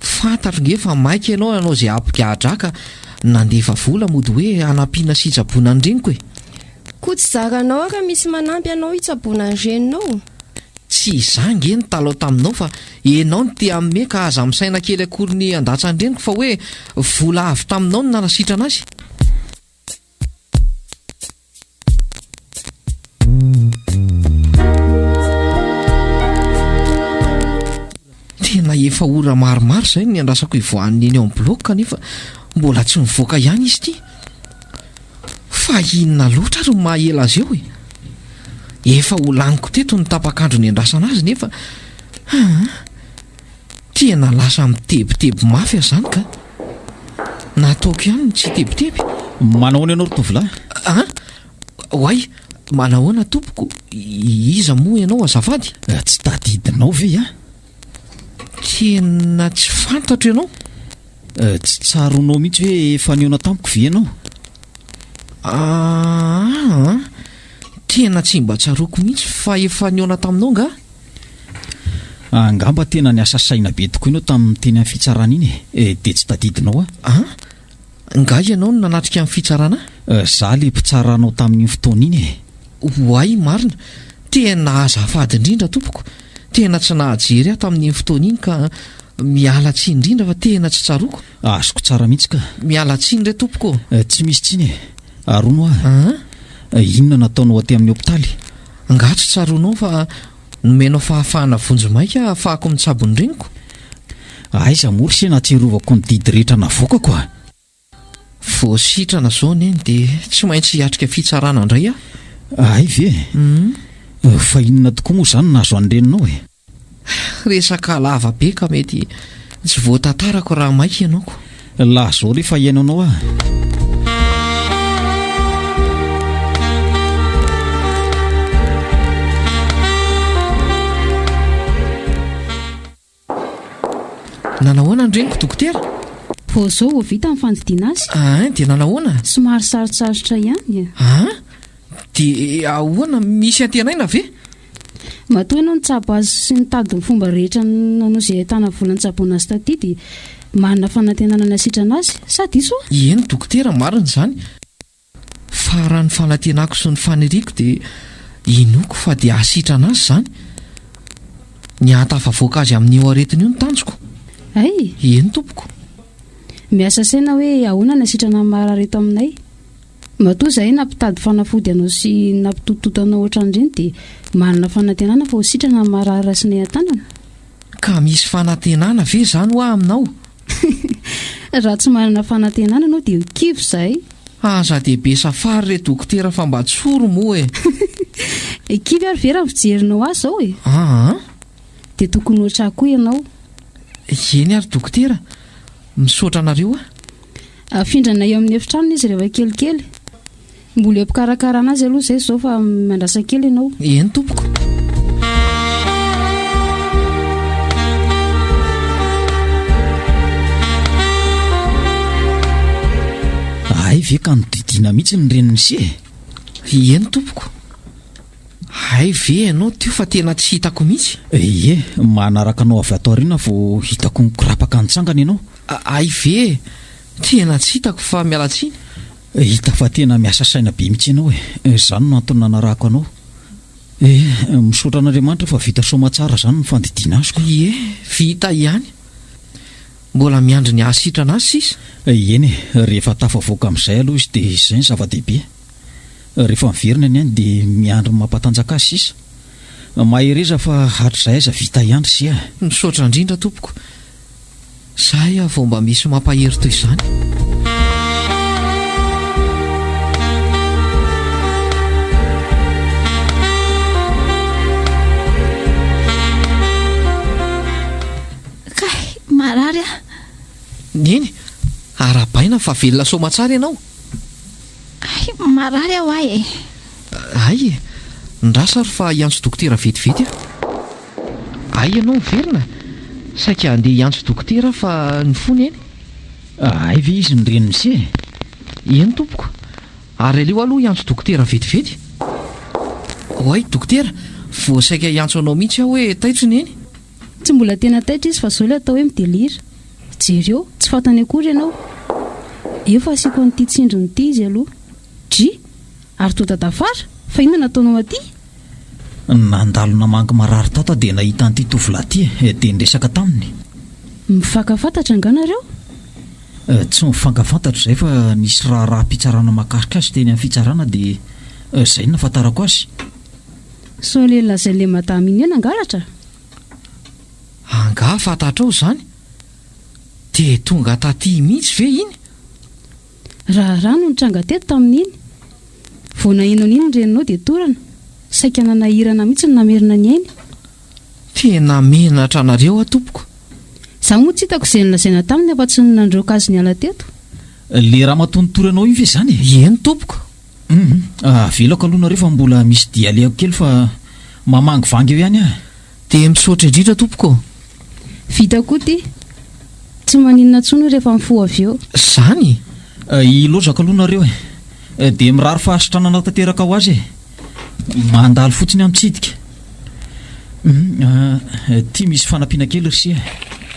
Fantatro nge fa maika ianao ianao izay ampikahadraka nandefa vola mody hoe hanampiana sy hitsaboana ny reniko e. Koa tsy zaranao raha misy manampy anao hitsaboana ny reninao. Tsy izange ny talao taminao fa enao ny te amme ka aza misaina kely akory ny andatsa ny reniko fa hoe vola avy taminao no nanasitrana azy. Tena efa ora maromaro izay ny andrasako ivoan'ny eny ao amin'ny bloka kanefa mbola tsy mivoaka ihany izy ty. fa inona loatra ry mahela azy eo efa ho laniko teto ny tapakandro ny andrasana azy nefa tena lasa mitebiteby mafy azy zany ka nataoko ihany ny tsy tebiteby. Manahoana ianao ry tovolahy? Hoay, manahoana tompoko? Iza moa ianao azafady? Tsy tadidinao ve tena tsy fantatro ianao? Tsy tsaronao mihitsy hoe efa niona tamiko ve ianao? Tena tsy mba tsaroko mihitsy fa efa niona taminao nga? Angamba tena niasa saina be tokoa ianao tamin'ny teny amin'ny fitsarana iny dia tsy tadidinao nga ianao no nanatrika amin'ny fitsarana? Za le mpitsaranao tamin'ny fotoana iny Hoay, marina, tena azafady indrindra tompoko, tena tsy nahajery aho tamin'ny fotoana iny ka miala tsiny indrindra fa tena tsy tsaroko. Azoko tsara mihitsy ka. Miala tsiny re tompoko. Tsy misy tsiny arono inona nataonao aty amin'ny hopitaly? Nga tsy tsaronao fa nomenao fahafahana vonjomaika ahafahako mitsabo ny reniko. Aiza mory se natserovako ny didy rehetra navokako voasitrana zao neny dia tsy maintsy hiatrika fitsarana indray Ay ve? Fa inona tokoa moa zany nazo andreninao resaka lava be ka mety tsy voatantarako raha maika ianaoko. Laha zao rehefa iainanao nanahoana ny reniko dokotera? Vao zao ho vita amin'ny fandidiana azy. Dia nanahoana? Somary sarotsarotra ihany. Dia ahoana, misy antenaina ve? Matoa ianao nitsabo azy sy nitady ny fomba rehetra nanao izay ahitana vola nitsaboana azy taty dia manana fanantenana ny asitrana azy, sady iso eny dokotera, marina izany. Fa raha ny fanantenako sy ny faniriako dia inoko fa dia asitrana azy izany. Ny ahatafavoaka azy amin'ny eo aretiny io ny tanjoko. Eny tompoko. Miasa saina hoe ahoana ny asitrana marareto aminay. Matoa izay nampitady fanafody anao sy nampitototo anao ohatran'ireny dia manana fanantenana fa ho sitrana marary sinay an-tanana. Ka misy fanantenana ve izany ho aminao? Raha tsy manana fanantenana anao dia kivo izay. Aza dehibe safary re dokotera fa mba tsoro moa Kivo ary vera fijerinao azy zao dia tokony ohatrà koa ianao. Eny ary dokotera, misaotra anareo Afindrana eo amin'ny efitranona izy rehefa kelikely. Mbola mpikarakarana azy aloha izay zao fa mandrasa kely ianao. Eny tompoko. Ay ve ka nodidina mihitsy ny reniny sy Eny tompoko. Ay ve ianao teo fa tena tsy hitako mihitsy? Manaraka anao avy ato aoriana vao hitako nikorapaka nitsangana ianao. Ay ve, tena tsy hitako fa miala tsiny. Hita fa tena miasa saina be mihitsy ianao izany no antony nanarako anao. Misaotra an'Andriamanitra fa vita soma tsara izany ny fandidiana azoko. Vita ihany. Mbola miandry ny ahasitrana azy sisa? Eny rehefa tafavoaka amin'izay aloha izy dia izay ny zava-dehibe. Rehefa miverina ny any dia miandry mampatanjaka azy sisa. Mahereza fa hatr'izay aza vita ihany sy misaotra indrindra tompoko. Zahay vao mba misy mampahery toy izany. Marary Neny, arabaina fa velona soma tsara ianao. Marary aho Ay, ndrasa ry fa hiantso dokotera vetivety Ay ianao miverina, saika andeha hiantso dokotera fa ny fony eny. Ay ve izy ny reniny sy Eny tompoko. Ary aleo aloha hiantso dokotera vetivety. Hoay dokotera, vao saika hiantso anao mihitsy aho hoe taitro ny eny. Tsy mbola tena taitra izy fa zao ilay atao hoe midelira. Jereo, tsy fantany akory ianao. Eo fa asiako an'ity tsindrony ity izy aloha. Ary toa tadafara, fa inona nataonao aty? Nandalo namangy marary tata dia nahita an'ity tovolahy ity dia niresaka taminy. Mifankafantatra anganareo? Tsy mifankafantatra izay fa nisy raha mpitsarana mahakasika azy teny amin'ny fitsarana dia izay no nahafantarako azy. So lehilahy izay le madama iny nangalatra? Anga fantatrao izany? Dia tonga taty mihitsy ve iny? Raha no nitranga teto tamin'iny voanainao iny renonao dia torana saika nanahirana mihitsy ny namerina ny ainy. tena menatra anareo atompoko. Zaho moa tsy hitako izay nilazaina taminy afa tsy nandroaka azy ny ala teto. Le raha matontoranao iny ve zany? Eny tompoko. Velako aloha nareo fa mbola misy dialeako kely fa mamangy vangy eo ihany ah. Dia misaotra indrindra tompoko. Vita koa ty. Tsy maninona tsony rehefa mifoha avy eo. Zany? Ilozako aloha nareo dia mirary fahasitranana tanteraka ho azy mandalo fotsiny amitsidika. Ty misy fanampiana kely risia.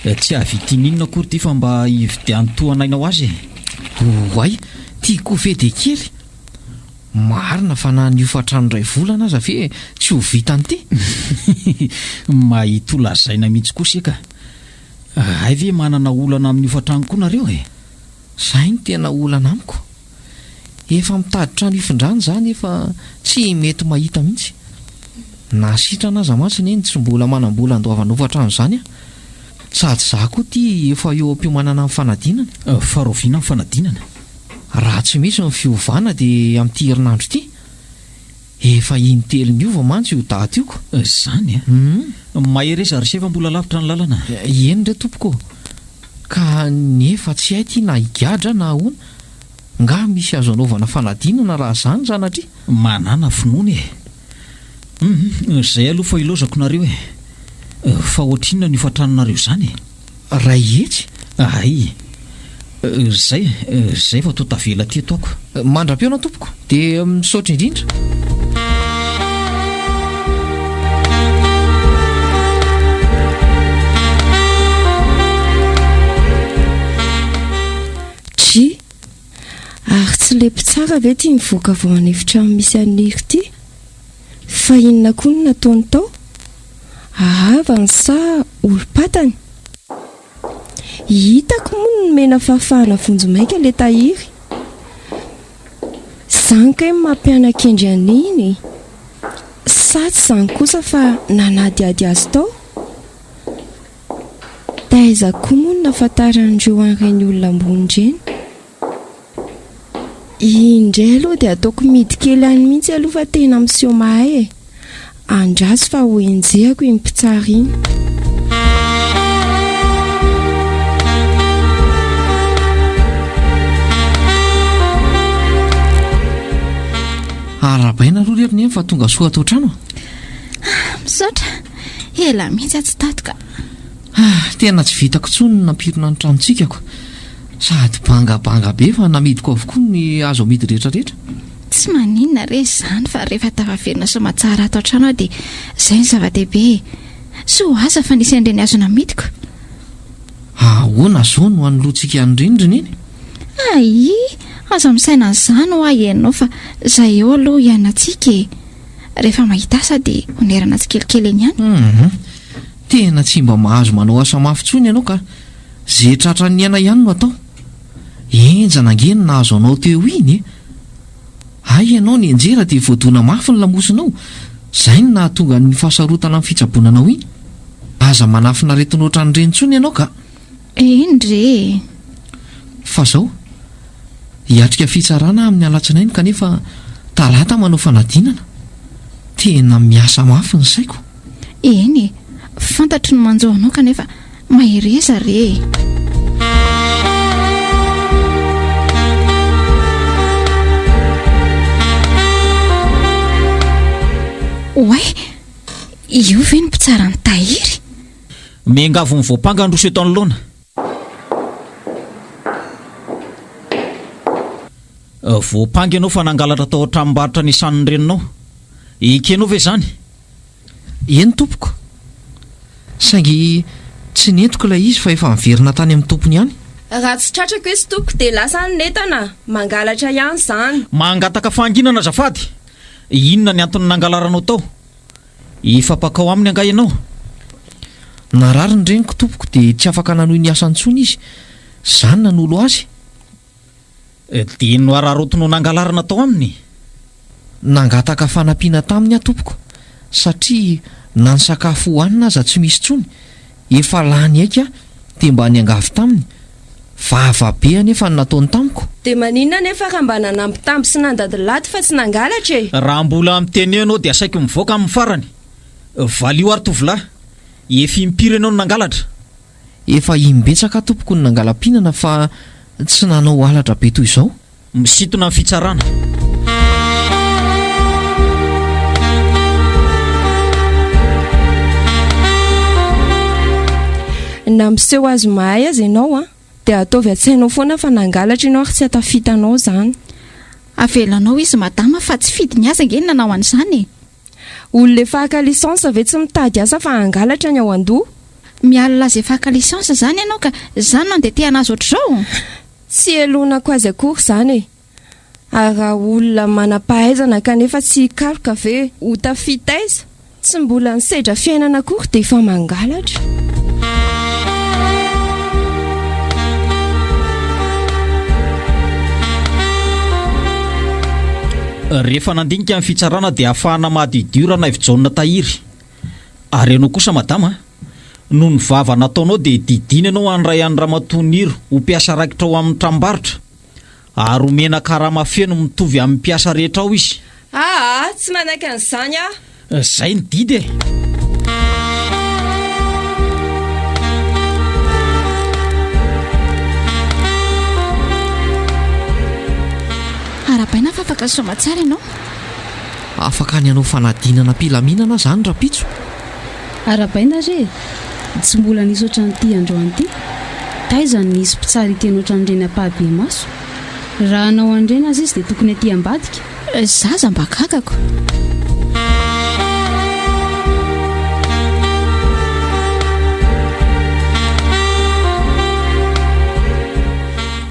Tsy ahavitininona akory ty fa mba hividiany toanaina ho azy. Oay, ty kovedy kely. Marina fa na ny fatrano ray volana aza ve tsy ho vitany ty. Mahita lazaina mihitsy koa sika. Hay ve manana olana amin'ny fatrano koa nareo Zay ny tena olana amiko. Efa mitady trano ifindrany zany efa tsy mety mahita mihitsy. Na sitrana aza mantsy eny tsy mbola manambola andoavana fatrano zany sady za koa ty efa eo am-piomanana amin'ny fanadinana. Faroviana amin'ny fanadinana. Raha tsy misy ny fiovana dia amin'ity herinandro ity efa intelo niova mantsy io daty io ko. Zany mahereza ry sefa mbola lavitra ny lalana. Eny re tompoko. Ka nefa tsy hay ty na higadra na ahoana. Nga misy azo anaovana fanadinana raha zany zanatry. Manana finoana zay aloha fa ilozako nareo fa ohatrinona ny fatranonareo zany. Ray etsy. Ay zay fa to tavela ty ataoko. Mandra-peona tompoko dia misaotra indrindra. Ary tsy lepy tsara ve ty mivoaka vao anefitra misy aniry ty? Fa inona koa no nataony tao? Ahavany sa olo-patany? Hitako moa ny mena fahafahana vonjomaika le tahiry. Zany kay mampianakendry aniny. Sa tsy zany kosa fa nanadiady azy tao? Taiza koa moa no nafantaran'ireo an'ireny olona ambony ireny? Indray aloha dia ataoko midy kely any mihitsy aloha fa tena miseho mahay andraso fa ho enjehako iny mpitsara iny. Arabaina aloha rery ny fa tonga soa atao trano. Misaotra ela mihitsy tsy tatoka. Tena tsy vitako tsony nampirina ny tranotsikako. Sady bangabanga be fa namidiko avokoa ny azo amidy rehetrarehetra. Tsy maninona re zany fa rehefa tafaverina so matsara ato an-trano aho dia izay ny zava-dehibe. Sy ho aza fa nisy an'ireny azo namidiko. Ahoana zao no hanoloantsika ny rindrina iny? Ai, aza misaina an'izany ho ahy ianao fa izay eo aloha ianantsika rehefa mahita asa dia honerana tsikelikely eny ihany. Tena tsy mba mahazo manao asa mafy tsony ianao ka zay tratran'ny iana ihany no atao. Enjana ngeny nahazo anao teo iny Ay ianao ny enjera dia voadona mafy ny lamosinao. Zay ny nahatonga ny fahasarotana amin'ny fitsabonanao iny. Aza manafina retinao ohatran'ireny tsony ianao ka. Endre. Fa zao hiatrika fitsarana amin'ny alatsinainy kanefa talata manao fanadinana. Tena miasa mafy ny saiko. Eny, fantatro ny manjo anao kanefa mahereza re. Oay, io ve ny mpitsara ny tahiry? Mengavo ny voapanga androso eto anoloana. Voapanga ianao fa nangalatra tao an-tranombarotra ny isan'ny reninao. Ikenao ve zany? Eny tompoko. Saingy tsy nentiko ilay izy fa efa miverina tany amin'ny tompony ihany. Raha tsy tratrako izy tompoko dia lasa ny netana mangalatra ihany zany. Mangataka fanginana azafady. Inona ny antony nangalaranao tao? Ifapakao aminy anga ianao. Narary ny reniko tompoko dia tsy afaka nanohy ny asany tsony izy. Zany nanolo azy. Dia no ararotonao nangalarana tao aminy? Nangataka fanampiana taminy tompoko satria na ny sakafo hohanina aza tsy misy tsony. Efa lany aika dia mba niangavy taminy Vavabe anefa ny nataony tamiko. Dia maninona nefa ka mba nanampitampo sy nandadilaty fa tsy nangalatra e? Raha mbola miteny ianao dia saiko mivoaka amin'ny farany. Valio ary tovolahy, efa impiry ianao no nangalatra. Efa imbetsaka tompoko ny nangalam-pihinana fa tsy nanao alatra be toy izao. Misintona amin'ny fitsarana. Na miseho azy mahay azy ianao dia ataovy atsainao foana fa nangalatra ianao ary tsy hatafitanao izany. Avelanao izy madama fa tsy fidy ny asa ngeny nanao an'izany e. Olona efa haka lisansa ve tsy mitady asa fa hangalatra ny ao an-doha? Miala azy efa haka lisansa izany ianao ka izany no andeha anazy ohatr'izao. Tsy elonako azy akory izany e. Ary raha olona manam-pahaizana kanefa tsy hikaroka ve ho tafitaiza, tsy mbola nisedra fiainana akory dia efa mangalatra. Rehefa nandinika amin'ny fitsarana dia ahafahana mahadidiorana ivijaonina tahiry. Ary ianao kosa madama, noho ny vava nataonao dia didina ianao handray any Ramatoniry ho mpiasa raikitra ao amin'ny tranombarotra. Ary omena karama feno mitovy amin'ny mpiasa rehetra ao izy. Tsy manaiky an'izany Zay ny didy e. Arabaina fa afaka soma tsara ianao. Afaka ny anao fanadinana mpilaminana zany Rapitso. Arabaina re, tsy mbola nisy ohatran'ity androany ity. Taizany nisy mpitsara iteny ohatran'ireny ampahabe maso. Raha anao andreny azy izy dia tokony aty ambadika. Zaza mba gagako.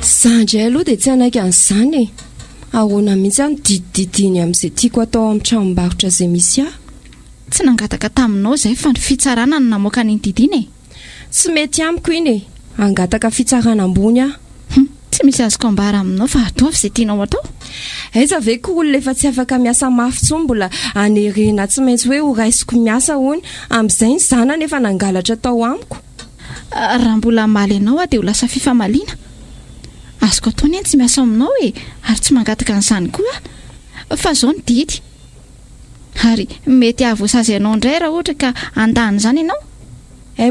Zandray aloha dia tsy anaiky an'izany e. Ahoana mihitsy any didididiny amin'izay tiako atao amin'ny tranombarotra izay misy ahy. Tsy nangataka taminao izay fa ny fitsarana no namoaka ny didiny e. Tsy mety amiko iny e. Angataka fitsarana ambony aho. Tsy misy azoko ambara aminao fa ataovy izay tianao atao. Aiza ve ko olona efa tsy afaka miasa mafy intsony mbola anerena tsy maintsy hoe ho raisiko miasa hony amin'izay ny zanany efa nangalatra tao amiko. Raha mbola maly ianao dia ho lasa fifamaliana. Azoko ataony tsy miasa aminao e, ary tsy mangataka an'izany koa. Fa izao ny didy. Ary mety ahavoasazy ianao indray raha ohatra ka andany izany ianao.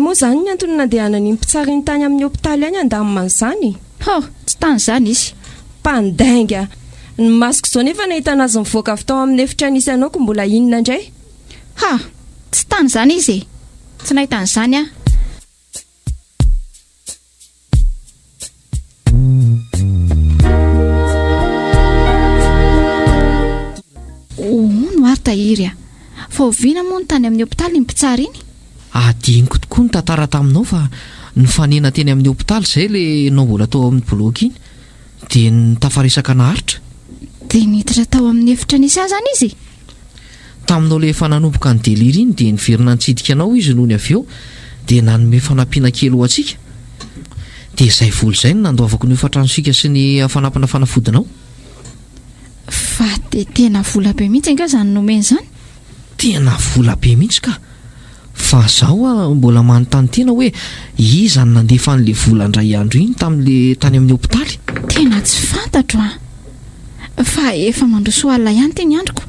Moa izany ny antony nandehanany mpitsara ny tany amin'ny hopitaly any andamin'izany. Tsy tany izany izy. Mpandainga. Ny masoko izao nefa nahitana azy mivoaka avy tao amin'ny efitra nisy anao ko mbola inona indray? Tsy tany izany izy e. Tsy nahitany izany aho. No ary tahiry fa oviana moa ny tany amin'ny hopitaly ny mpitsara iny. Adiniko tokoa ny tantara taminao fa ny fanena teny amin'ny hopitaly izay le nao mbola tao amin'ny bloky iny dia nitafarisaka naharitra. Dia niditra tao amin'ny efitra nisy ahy zany izy. Taminao le efa nanomboka ny deliry iny dia niverina nitsidika anao izy noho ny avy eo dia nanome fanampiana kely ho antsika. Dia izay vola izay no nandoavako ny hofantranosika sy ny fanampina fanafodinao. Fa dia tena vola be mihitsy anga izany nomeny izany. Tena vola be mihitsy ka. Fa zaho mbola manontany tena hoe iza ny nandefa an'ilay vola indray andro iny tamin'ilay tany amin'ny hopitaly. Tena tsy fantatro fa efa mandroso alina ihany teny androko.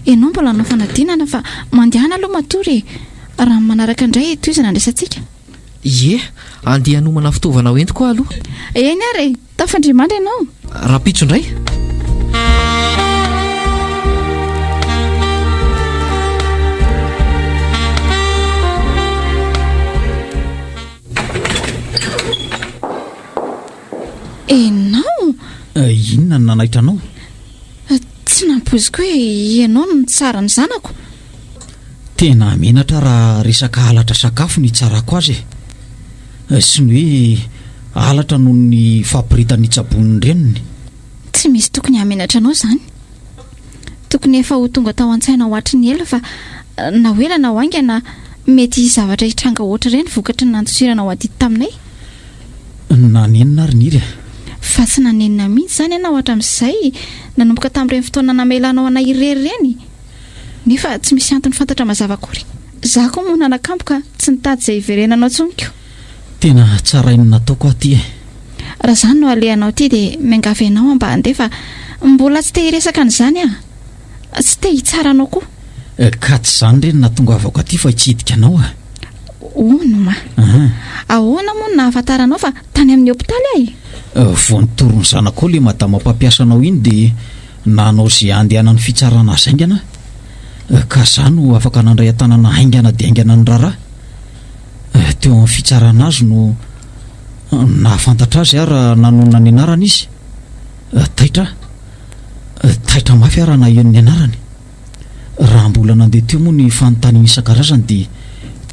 Ianao mbola nanao fanadinana fa mandehana aloha matory raha manaraka indray toizana andraisantsika. Ie, andeha hanomana fitaovana hoentiko aloha. Eny ary tafandrimandry ianao. Rapitso indray. Enao? Inona no nanaitra anao? Tsy nampoziko hoe ianao no tsara ny zanako. Tena menatra raha resaka alatra sakafo ny tsarako azy sy ny hoe alatra noho ny fampiritany tsabon'ny reniny. Tsy misy tokony hamenatra anao izany. Tokony efa ho tonga tao an-tsaina ho hatry ny ela fa na hoela na ho aingana mety zavatra hitranga ohatra ireny vokatry ny nantosirana ho adito taminay. Nanenina ary niry fa tsy nanenina mihitsy izany ianao hatramin'izay nanomboka tamin'ireny fotoana namelanao anay irery ireny. Nefa tsy misy antony fantatra mazava akory. Za koa moa nanakampoka tsy nitady izay iverenanao tsoniko. Tena tsarainy nataoko aty raha izany no alehanao ty dia miangavenao mba handefa mbola tsy te hiresaka an'izany tsy te hitsara anao koa ka tsy izany ireny natonga avako aty fa hitsidika anao ono ma ahoana moa no nahafantaranao fa tany amin'ny hopitaly vao nitoro ny zanako le madama mpampiasanao iny dia nanao izay andehanany fitsarana azy aingana ka izany no afaka nandray an-tanana haingana dia haingana ny raharaha teo amin'ny fitsarana azy no nahafantatra azy raha nanonona ny anarana izy taitra mafy raha nahenony anarany raha mbola nandeha teo moa ny fanontaniana isan-karazany dia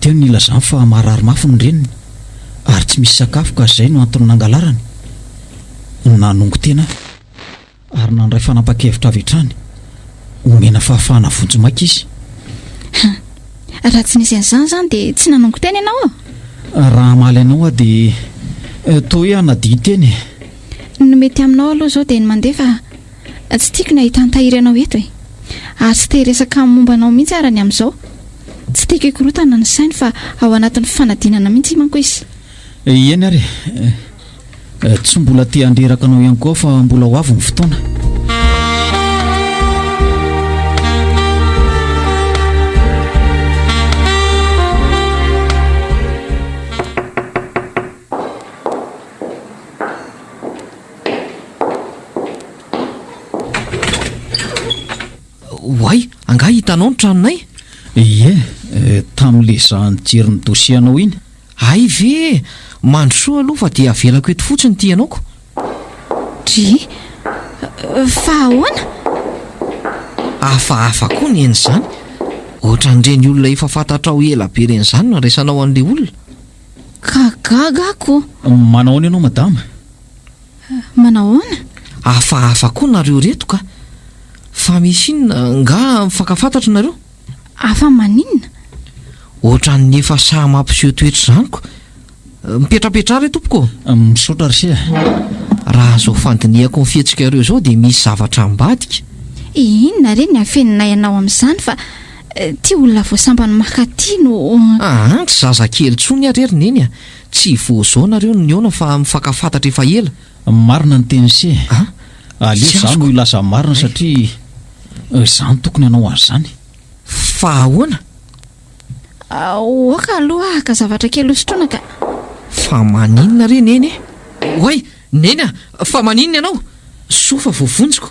teo nilazany fa marary mafy ny reniny ary tsy misy sakafo ka izay no antony nangalarany nanongo tena ary nandray fanapa-kevitra avy hatrany omena fahafahana vonjy-maika izy raha tsy nisy an'izany izany dia tsy nanongo tena ianao raha amaly anao dia toa hoe anadia teny no mety aminao aloha izao dia ny mandefa tsy tiako ny ahitany tahiry anao eto ary tsy te hiresaka momba anao mihitsy arany amin'izao tsy tiako hikorotana ny sainy fa ao anatin'ny fanadinana mihitsy manko izy eny ary tsy mbola te handreraka anao ihany koa fa mbola ho avy ny fotoana hoay angah hitanao ny tranonay tamin'le zanyjery ny dosianao iny ay ve mandrosoa aloha fa dia avelako eto fotsiny ty ianaoko fa ahoana hafahafa koa ny en'izany ohatran'ireny olona efa fantatra ao ela be reny izany no resanao an'le olona ka gagako manahoana ianao madama manahoana hafahafa koa nareo reto ka fa misy inona nga mifankafantatra nareo afa maninona ohatran'ny efa sahy mampiseho toetra izanyko mipetrapetra re tompoko misaotra risia raha zao fandiniako ny fihetsika ireo zao dia misy zavatra mbadika inona reny afeninay anao amin'izany fa ty olona voasambany makaty no tsy zazakely tsony areriny eny tsy voazao nareo ny ona fa mifankafantatra efa ela marina ny tenisia aleo izany no ilaza marina satria izany tokony anao azy zany fa ahoana oaka aloha ahaka zavatra kely hosotrona ka fa maninona reny eny hoay neny fa maninona ianao sofa voavonjiko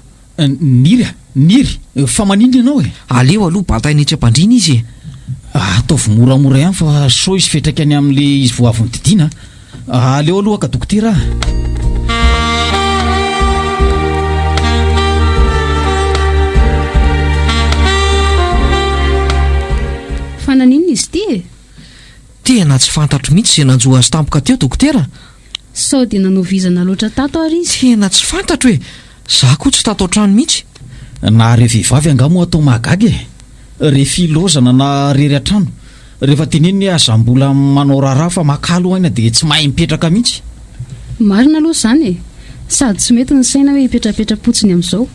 niry fa maninona ianao aleo aloha batainy etsy ampandrina izy ataovy moramora ihany fa so izy fetraka any amin'le izy voaviny didiana aleo aloha ka dokotera fananinona izy ty tena tsy fantatro mihitsy izay nanjoa azy tampoka teo dokotera sao dia nanovizana loatra tato ary izy tena tsy fantatro hoe za koa tsy tato an-trano mihitsy na re vehivavy angamo atao mahagagy re filozana na rery an-trano rehefa teneny azambola manao raharaha fa makalo aina dia tsy mahay mipetraka mihitsy marina aloha izany sady tsy mety ny saina hoe hipetrapetra-potsiny amin'izao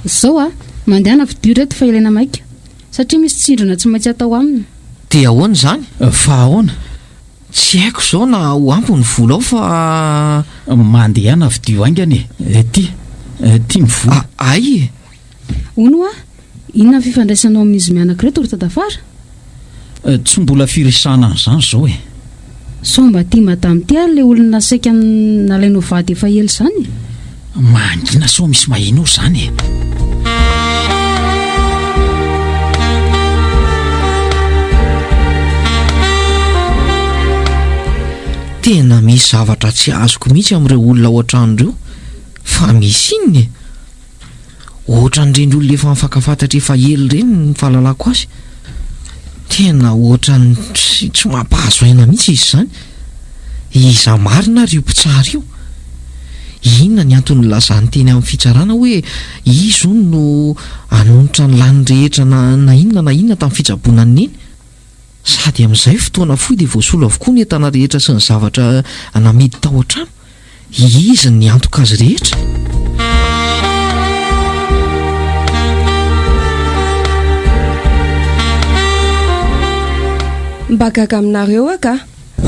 izao mandehana vidio reto fa ilaina maika satria misy tsindrona tsy maintsy atao aminy dia ahoana izany fa ahoana tsy haiko izao na ho ampo ny vola ao fa mandehana vidio aingany ty ny vola ay ono inona fifandraisanao amin'izy mianankireto ry tadafara tsy mbola firesana an'izany izao sao mba tia madamy ty ary le olona saika nalainao vady efa ela izany mangina sao misy mahino izany tena misy zavatra tsy azoko mihitsy amin'ireo olona ao an-tranon'ireo fa misy inony ohatran'ireny olona efa mifankafantatra efa ela ireny ny fahalalako azy tena ohatrany tsy mampahazo aina mihitsy izy izany iza marina ry mpitsara io inona ny antony lazany teny amin'ny fitsarana hoe izy ony no anonotra ny lany rehetra na inona tamin'ny fitsaboana ny eny sady amin'izay fotoana foy dia voasolo avokoa ny entana rehetra sy ny zavatra namidy tao an-trano izy ny antoka azy rehetra mba gaga aminareo aka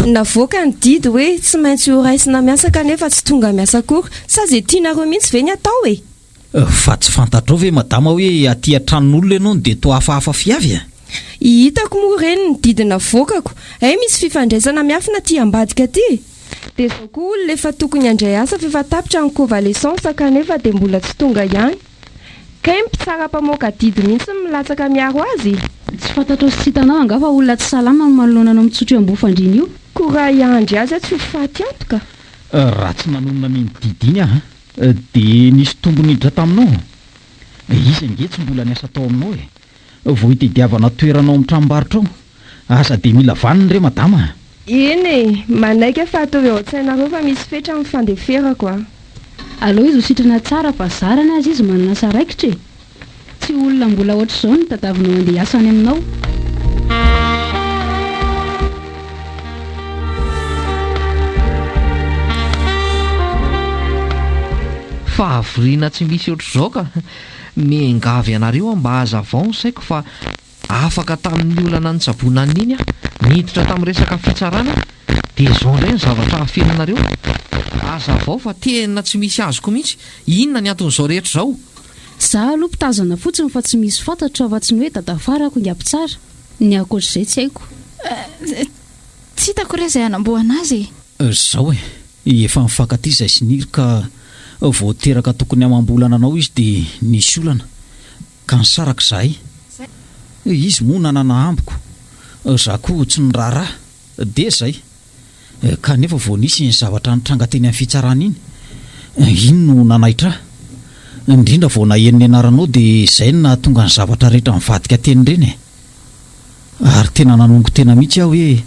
navoaka ny didy hoe tsy maintsy ho raisina miasa kanefa tsy tonga miasa kory sa zay tianareo mihitsy ve ny atao e fa tsy fantatrao ve madama hoe aty antranon'olona ianao no dia toa hafahafa fiavy a hitako moa reny ny didina voakako misy fifandraisana miafina ty ambadika ty dia zao koa olona efa tokony andray asa fefa tapitra ny convalescence kanefa dia mbola tsy tonga ihany kay mpitsara-pamoaka didy mihitsy milatsaka miaro azy tsy fantatrao sy tsy hitanao anga fa olona tsy salama no manoloananao mitsotro ambofandriny io ko raha iandry azy tsy ho faty antoka raha tsy nanonona niny didy iny dia nisy tombony hiditra taminao izy ange tsy mbola niasa tao aminao vao hitadiavana toeranao amin'ny tranombarotra ao asa dia mila vaniny re madama eny manaika fa atao eo an-tsainareo fa misy fetra amin'ny fandeferako a aloha izy ho sitrana tsara fa zarana azy izy manana saraikitra tsy olona mbola ohatr'izao ny tadavinao andeha asany aminao fa avoriana tsy misy ohatr'izao ka mengavy anareo mba aza vao ny saiko fa afaka tamin'ny olana ny tsabonany iny miditra tamin'ny resaka fitsarana dia izao indray ny zavatra hafenanareo aza vao fa tena tsy misy azoko mihitsy inona ny anton'izao rehetra izao za aloha mpitazana fotsiny fa tsy misy fantatra afa-tsy ny hoe dadafarako ingaby tsara ny akoatr'izay tsy haiko tsy hitako re izay hanamboana azy zao efa mifankaty izay siniry ka voateraka tokony hamambolana anao izy dia nisy olana ka nisaraka izahay izy moa nanana ambiko za koa tsy ny raharaha dia izay kanefa vao nisy ny zavatra nitranga teny amin'ny fitsarana iny no nanaitra indrindra vao nahenony anaranao dia izay no nahatonga ny zavatra rehetra mivadika teny ireny ary tena nanongo tena mihitsy aho hoe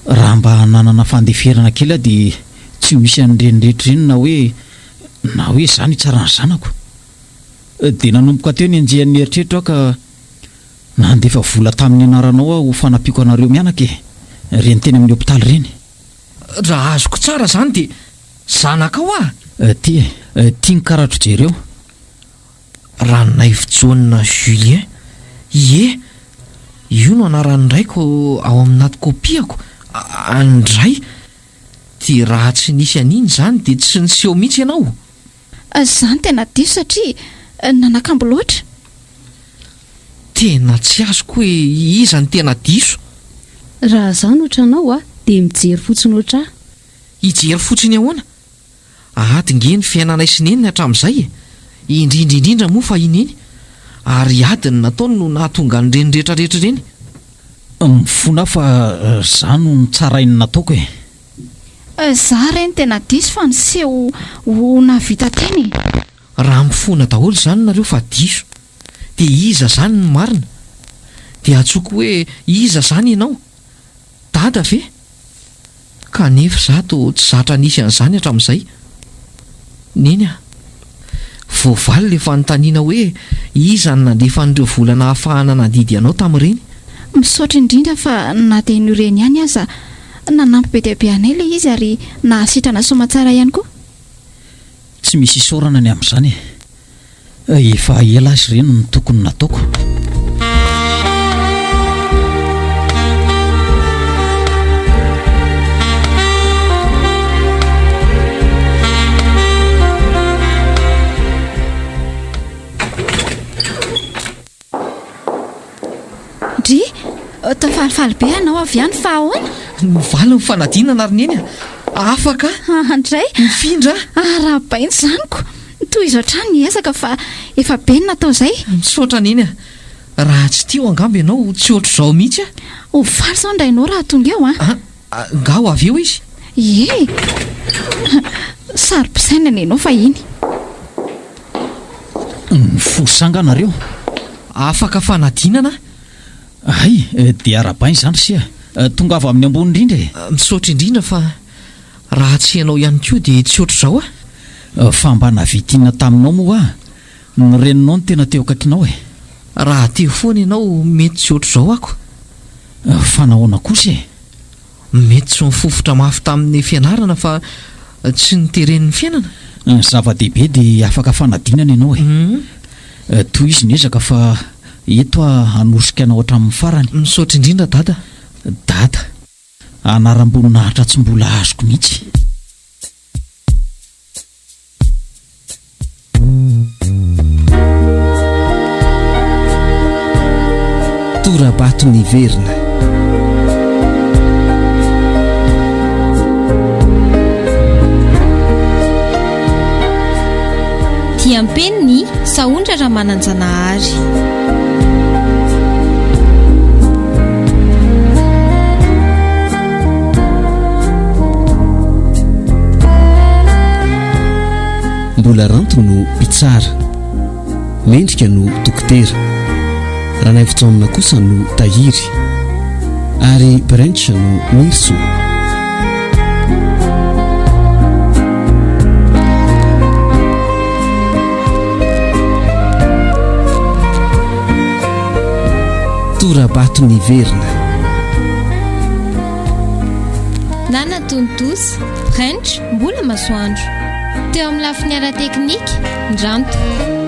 raha mba nanana fandeferana kely dia tsy misy an'irenirehetra ireny na hoe zany tsara ny zanako dia nanomboka teo ny anjehan'ny eritreritra ka nandefa vola tamin'ny anaranao aho ho fanampiko anareo mianaka reny teny amin'ny hopitaly reny raha azoko tsara zany dia zanaka ao tia ny karatro jereo ranonay fijonina Julien io no anaran'ny raiko ao amin'naty kopiako andray dia raha tsy nisy an'iny zany dia tsy niseho mihitsy ianao zany tena diso satria nanakambo loatra tena tsy azoko hoe iza ny tena diso raha zany ohatranao dia mijery fotsiny oatra hijery fotsiny ahoana adinge ny fiainanay sineniny hatramin'izay indrindraindrindra moa fa ineny ary adiny nataony no nahatonga ny reny rehetrarehetra ireny mifona fa za no nitsarainy nataoko za reny tena diso fa niseho ho navita teny raha mifona daholo zany nareo fa diso dia iza zany ny marina dia atsoko hoe iza zany ianao dada ve kanefa zato tsy zatra nisy an'izany hatramin'izay neny voavaly le fanontaniana hoe iza ny nandefa n'ireo volana hahafahana nadidy ianao tamin'ireny misaotra indrindra fa nateny reny ihany aza nanampy be dia be anay ilay izy ary nahasitrana somatsara ihany koa tsy misy isaorana ny amin'izany efa ela azy ireny ny tokony nataoko dry tafalifaly be anao avy ihany fa ahoana mivaly ny fanadinana ary neny afaka andray mifindra raha bainy zaniko toy izao trano ny ezaka fa efa be ny natao izay misaotra neny raha tsy tio angambo ianao tsy ohatr'izao mihitsy ho valy zao indrainao raha tonga eo nga ho avy eo izy sary-pisaina nenao fa iny fosanganareo afaka fanadinana ay dia arabainy zany sia tonga avy amin'ny ambony indrindra misaotra indrindra fa raha tsy ianao ihany koa dia tsy ohatr'izao fa mba navitina taminao moa ny reninao ny tena teo akakinao raha teo foana ianao mety tsy ohatr'izao ako fa nahoana kosa mety tsy mifofotra mafy tamin'ny fianarana fa tsy niteren'ny fiainana zava-dehibe dia afaka fanadinana ianao toy izy nezaka fa eto hanosika anao hatramin'ny farany misaotra indrindra dada anaram-boninahitra tsy mbola azoko mihitsy. Torabato niverina. Diampeniny saondra raha mananjanahary. Mbola ranto no mpitsara, mendrika no dokotera, raha naivitsaonina kosa no tahiry, ary branch no mirso. Torabato niverina. Nana tontosy, branch mbola masoandro. Teo amin'ny lafiny ara teknika, Ndranto.